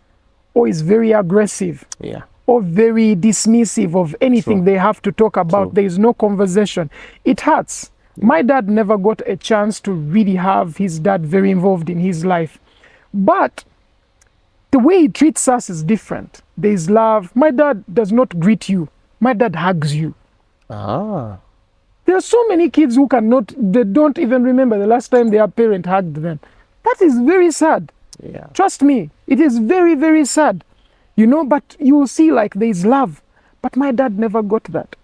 or is very aggressive? Yeah. Or very dismissive of anything they have to talk about. There is no conversation. It hurts. My dad never got a chance to really have his dad very involved in his life. But the way he treats us is different. There is love. My dad does not greet you. My dad hugs you. Ah. There are so many kids who they don't even remember the last time their parent hugged them. That is very sad. Yeah. Trust me, it is very, very sad. You know, but you will see like there is love. But my dad never got that.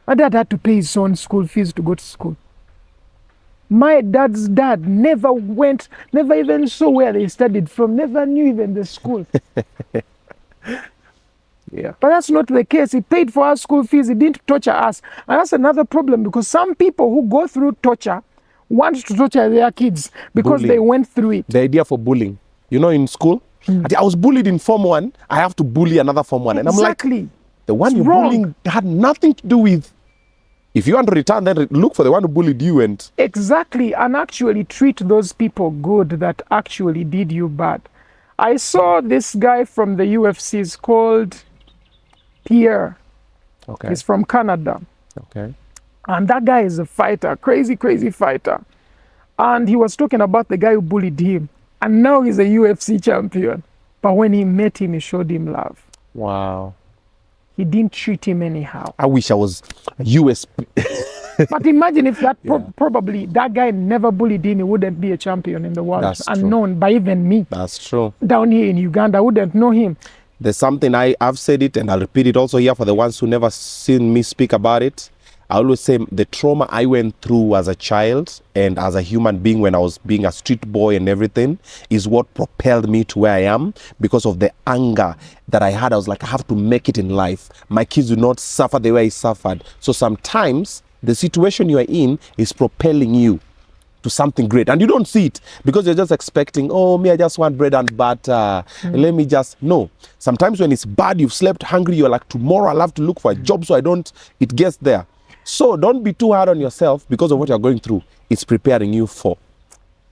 My dad had to pay his own school fees to go to school. My dad's dad never even saw where they studied from, never knew even the school. Yeah. But that's not the case. He paid for our school fees. He didn't torture us. And that's another problem because some people who go through torture want to torture their kids because they went through it. The idea for bullying. You know, in school, I was bullied in Form 1. I have to bully another Form 1. And I'm like, the one you're bullying had nothing to do with. If you want to return, then look for the one who bullied you and... Exactly. And actually treat those people good that actually did you bad. I saw this guy from the UFC. He's called Pierre. Okay. He's from Canada. Okay. And that guy is a fighter, crazy, crazy fighter. And he was talking about the guy who bullied him. And now he's a UFC champion. But when he met him, he showed him love. Wow. he didn't treat him anyhow. I wish I was USP. But imagine if that probably that guy never bullied him, he wouldn't be a champion in the world. That's unknown by even me. That's true. Down here in Uganda, I wouldn't know him. There's something I've said it, and I'll repeat it also here for the ones who never seen me speak about it. I always say the trauma I went through as a child and as a human being when I was being a street boy and everything is what propelled me to where I am, because of the anger that I had. I was like, I have to make it in life. My kids do not suffer the way I suffered. So sometimes the situation you are in is propelling you to something great, and you don't see it because you're just expecting, oh, me, I just want bread and butter. Let me just, no. Sometimes when it's bad, you've slept hungry, you're like, tomorrow I'll have to look for a job so it gets there. So don't be too hard on yourself because of what you're going through. It's preparing you for.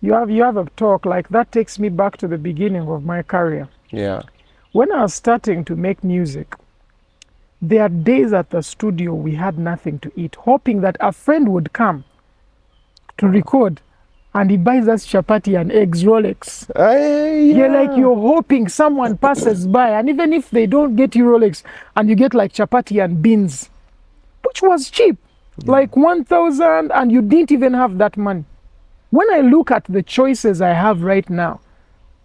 You have a talk like that takes me back to the beginning of my career. Yeah. When I was starting to make music, there are days at the studio we had nothing to eat, hoping that a friend would come to record and he buys us chapati and eggs, Rolex. You're hoping someone passes by, and even if they don't get you Rolex and you get like chapati and beans, which was cheap, like 1,000, and you didn't even have that money. When I look at the choices I have right now,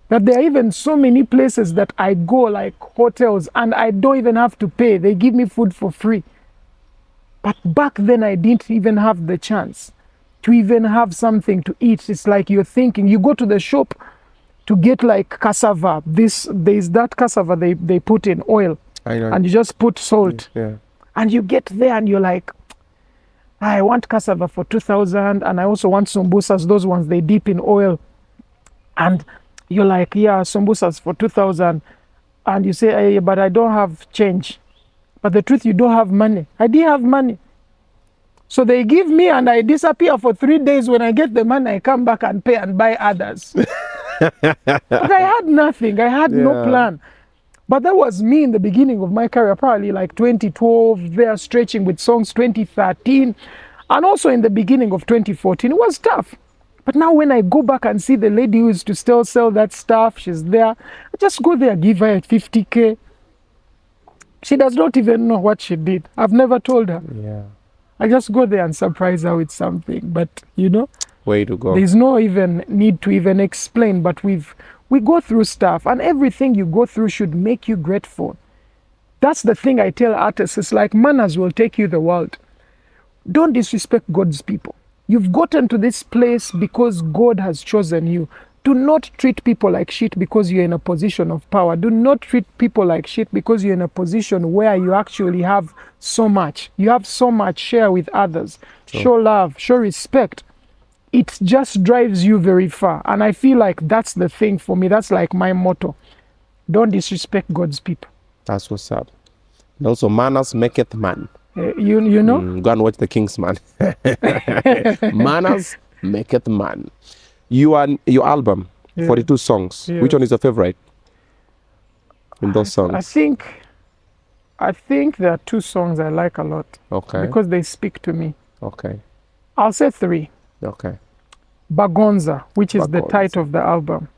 that there are even so many places that I go, like hotels, and I don't even have to pay. They give me food for free. But back then I didn't even have the chance to even have something to eat. It's like you're thinking, you go to the shop to get like cassava. There's that cassava they put in oil, and you just put salt. Yeah. And you get there and you're like, I want cassava for 2,000, and I also want sombusas, those ones they dip in oil. And you're like, yeah, sombusas for 2,000. And you say, hey, but I don't have change. But the truth, you don't have money. I didn't have money. So they give me and I disappear for 3 days. When I get the money, I come back and pay and buy others. But I had nothing. I had no plan. But that was me in the beginning of my career, probably like 2012, there stretching with songs 2013, and also in the beginning of 2014. It was tough. But now when I go back and see the lady who used to still sell that stuff, she's there, I just go there, give her 50K. She does not even know what she did. I've never told her. Yeah. I just go there and surprise her with something. But, way to go. There's no even need to even explain, but we go through stuff, and everything you go through should make you grateful. That's the thing I tell artists. It's like manners will take you the world. Don't disrespect God's people. You've gotten to this place because God has chosen you. Do not treat people like shit because you're in a position of power. Do not treat people like shit because you're in a position where you actually have so much. You have so much, share with others. Sure. Show love, show respect. It just drives you very far. And I feel like that's the thing for me. That's like my motto. Don't disrespect God's people. That's what's up. And also, manners maketh man. You know? Go and watch The King's Man. Manners maketh man. Your album, 42 songs. Yeah. Which one is your favorite in those songs? I think there are 2 songs I like a lot. Okay. Because they speak to me. Okay. I'll say 3. Okay. Bagonza, which is the title of the album.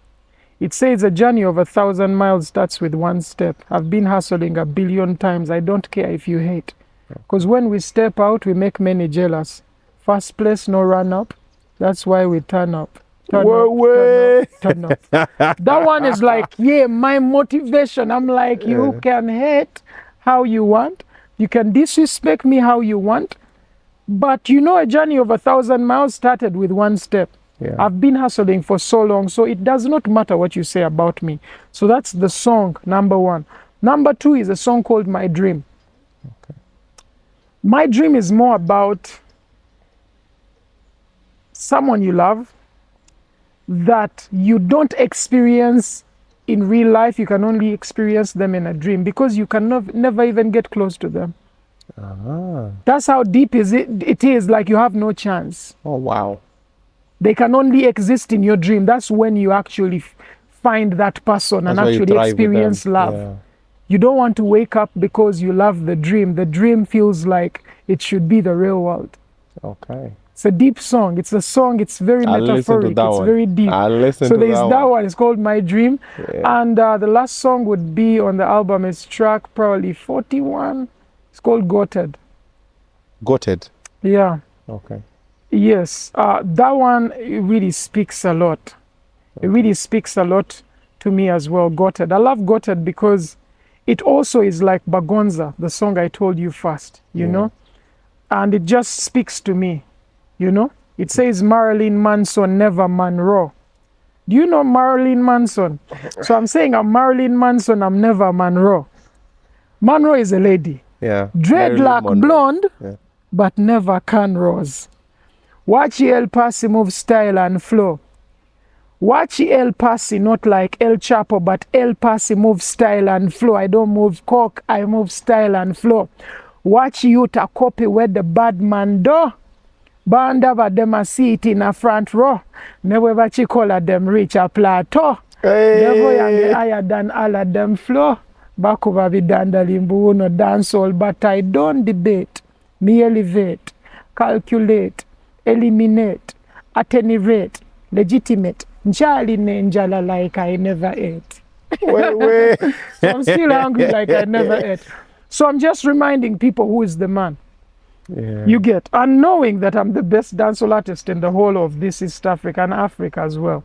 It says a journey of 1,000 miles starts with 1 step. I've been hustling 1 billion times. I don't care if you hate. Because when we step out, we make many jealous. First place, no run up. That's why we turn up. Turn up. That one is like, my motivation. I'm like, you can hate how you want. You can disrespect me how you want. But a journey of 1,000 miles started with 1 step. Yeah. I've been hustling for so long, so it does not matter what you say about me. So that's the song, number 1. Number 2 is a song called My Dream. Okay. My Dream is more about someone you love that you don't experience in real life. You can only experience them in a dream because you can never even get close to them. That's how deep it is, like you have no chance. Oh, wow. They can only exist in your dream. That's when you actually find that person and actually experience love. Yeah. You don't want to wake up because you love the dream. The dream feels like it should be the real world. Okay. It's a deep song. It's a song. It's very metaphoric. It's very deep. I'll listen so to there's that one. It's called My Dream. Yeah. And the last song would be on the album is track probably 41. It's called Goated. Goated? Yeah. Okay. Yes. That one, it really speaks a lot. Okay. It really speaks a lot to me as well, Goated. I love Goated because it also is like Bagonza, the song I told you first, you know? And it just speaks to me. You know, it says Marilyn Manson, never Monroe. Do you know Marilyn Manson? So I'm saying I'm Marilyn Manson, I'm never Monroe. Monroe is a lady. Yeah. Dreadlock blonde, but never cornrows. Watch El Pasi move style and flow. Watch El Pasi, not like El Chapo, but El Pasi move style and flow. I don't move coke, I move style and flow. Watch you to copy where the bad man do. Band of them a seat in a front row. Never chikola them reach a plateau. Never young higher than all of them flow. Back over the dandalimbu no dance all, but I don't debate. Me elevate, calculate, eliminate, attenuate, legitimate. Njali nenjala like I never ate. Wait. So I'm still hungry like I never ate. So I'm just reminding people who is the man. Yeah. You get, and knowing that I'm the best dancehall artist in the whole of this East Africa and Africa as well.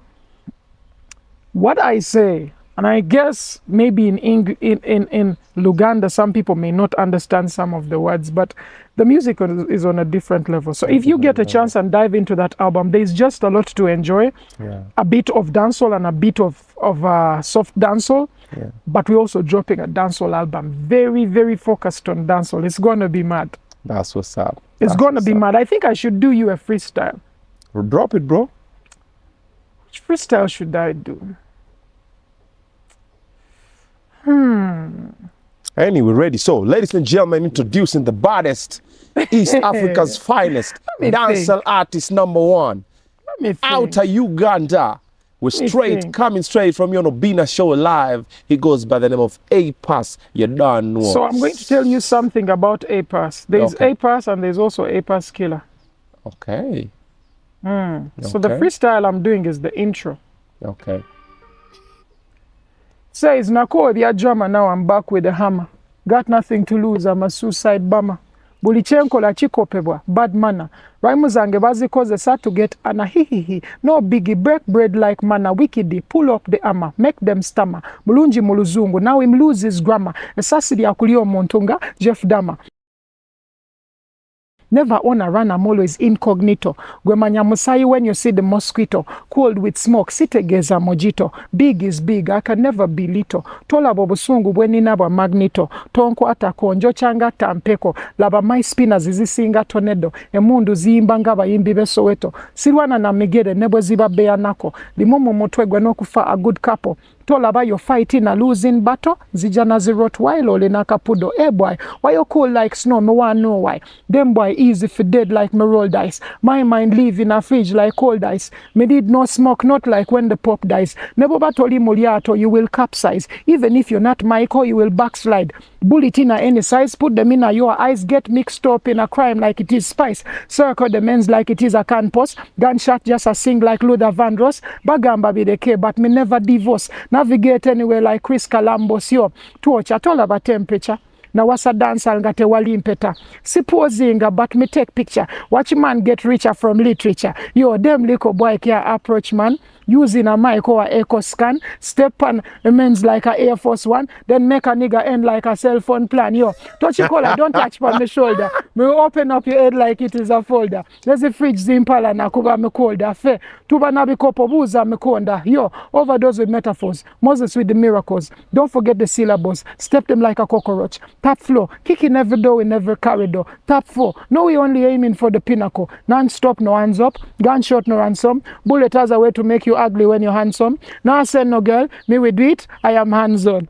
What I say, and I guess maybe in Uganda, some people may not understand some of the words, but the music is on a different level. So if you get a chance and dive into that album, there's just a lot to enjoy. Yeah. A bit of dancehall and a bit of soft dancehall. Yeah. But we're also dropping a dancehall album. Very, very focused on dancehall. It's going to be mad. That's what's up. It's going to be mad. I think I should do you a freestyle. Well, drop it, bro. Which freestyle should I do? Anyway, ready. So, ladies and gentlemen, introducing the baddest, East Africa's finest dancehall artist #1. Let me think. Out of Uganda. We're coming straight from your Obinna show live. He goes by the name of Apass. You don't know. So I'm going to tell you something about Apass. There's Apass and there's also Apass Killer. Okay. So the freestyle I'm doing is the intro. Okay. Says Nako the drama, now I'm back with the hammer. Got nothing to lose, I'm a suicide bomber. Bulichenko la chikopebwa, bad manner. Rhymes zange bazikozesa to get ana hihihi. No biggie, break bread like manna. Wikidi, pull up the hammer, make them stammer. Mulunji muluzungu, now him lose his grammar. Esasidi akulio montunga, Jeff Dama. Never on a run, I'm always incognito. Gwemanya musai when you see the mosquito. Cold with smoke, sitegeza mojito. Big is big, I can never be little. Tola bobusungu bweni naba magnito. Tonko atako, njo changa tampeko. Laba my spinners izisinga tornado. Emundu ziimbanga bayimbi besoweto. Silwana na migede nebo ziba bea nako. Limomo motwegwe no kufa a good couple. Tolaba you're fighting a losing battle. Zijana zirot while ole na kapudo. Hey boy, why you cool like snow? Me want know why. Them boy easy for dead like me roll dice. My mind live in a fridge like cold ice. Me did no smoke, not like when the pop dies. Nebo batoli muliato, you will capsize. Even if you're not Michael, you will backslide. Bullet in a any size, put them in a your eyes, get mixed up in a crime like it is spice. Circle the men's like it is a can post. Gunshot just a sing like Luther Vandross. Bagamba be the K, but me never divorce. Navigate anywhere like Chris Columbus, yo. Torch at all about temperature. Na wasa dance ngate walimpeta. Supposing but me take picture. Watch man get richer from literature. Yo, them little boy can approach man. Using a mic or echo scan, step on a men's like a Air Force One, then make a nigga end like a cell phone plan. Yo, touch your collar, don't touch on the shoulder. Me open up your head like it is a folder. There's a fridge zimpala na kuba me colder. Fe, tuba nabi kopo buza me konda. Yo, overdose with metaphors. Moses with the miracles. Don't forget the syllables. Step them like a cockroach. Tap flow, kicking every door in every corridor. Tap 4, no we only aiming for the pinnacle. Non-stop, no hands up. Gunshot, no ransom. Bullet has a way to make you ugly when you're handsome. Now I said no girl, me we do it, I am hands on.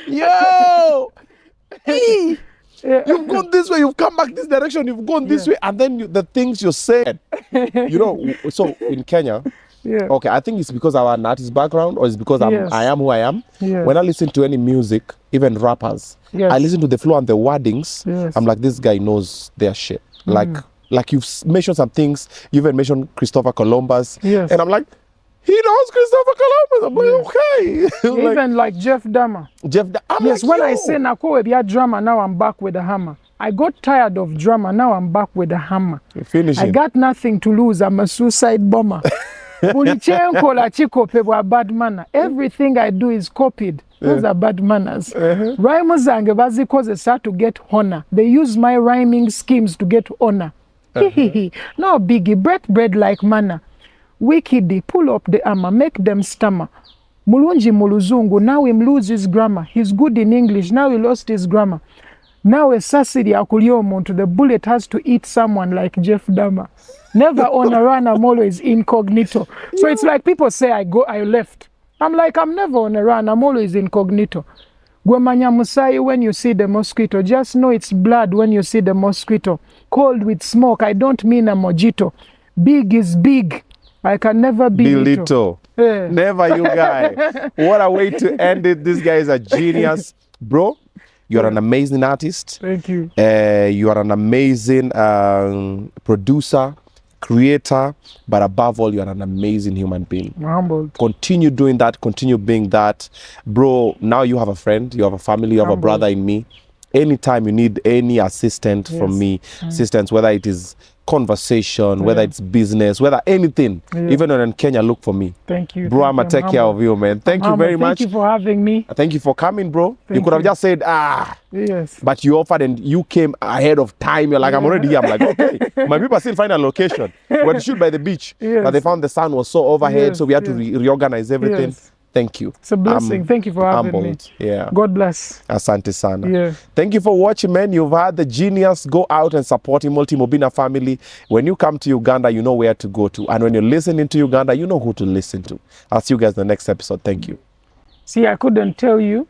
Yo! Hey! You've gone this way, you've come back this direction, you've gone this way, and then the things you said. You know, so in Kenya, okay, I think it's because of our artist background, or it's because I am who I am. When I listen to any music, even rappers. Yes. I listen to the flow and the wordings. Yes. I'm like, this guy knows their shit. Like you've mentioned some things. You even mentioned Christopher Columbus. Yes. And I'm like, he knows Christopher Columbus. I'm like, okay. Even like Jeff Dahmer. I'm yes, like, when yo. I say Nako be a drama, now I'm back with a hammer. I got tired of drama, now I'm back with a hammer. Finishing. I got nothing to lose. I'm a suicide bomber. Bad manner. Everything I do is copied. Those are bad manners. Rhymes zange bazikozesa to get honor. They use my rhyming schemes to get honor. No biggie, bread like manna. Wickedy, pull up the armor, make them stammer. Mulunji muluzungu, now him lose his grammar. He's good in English, now he lost his grammar. Now a sassy akuliomuntu, the bullet has to eat someone like Jeff Dahmer. Never on a run, I'm always incognito. So it's like people say I left. I'm like, I'm never on a run, I'm always incognito. Gwemanya Musai, when you see the mosquito, just know it's blood when you see the mosquito. Cold with smoke, I don't mean a mojito. Big is big. I can never be little. Never, you guy. What a way to end it. This guy is a genius. Bro, you're an amazing artist. Thank you. You are an amazing producer, creator, but above all, you're an amazing human being. I'm humbled. Continue doing that. Continue being that. Bro, now you have a friend, you have a family, you have a brother in me. Anytime you need any assistance from me, assistance, whether it is conversation, whether it's business, whether anything, even when in Kenya, look for me. Thank you. Bro, I'm going to take care of you, man. Thank you very much. Thank you for having me. Thank you for coming, bro. You could have just said, Yes. But you offered and you came ahead of time. You're like, I'm already here. I'm like, okay. My people still find a location. We had to shoot by the beach. But they found the sun was so overhead, so we had to reorganize everything. Yes. Thank you. It's a blessing. Thank you for having me. Yeah. God bless. Asante sana. Yeah. Thank you for watching, man. You've had the genius. Go out and support him, Team Obinna family. When you come to Uganda, you know where to go to. And when you're listening to Uganda, you know who to listen to. I'll see you guys in the next episode. Thank you. See, I couldn't tell you.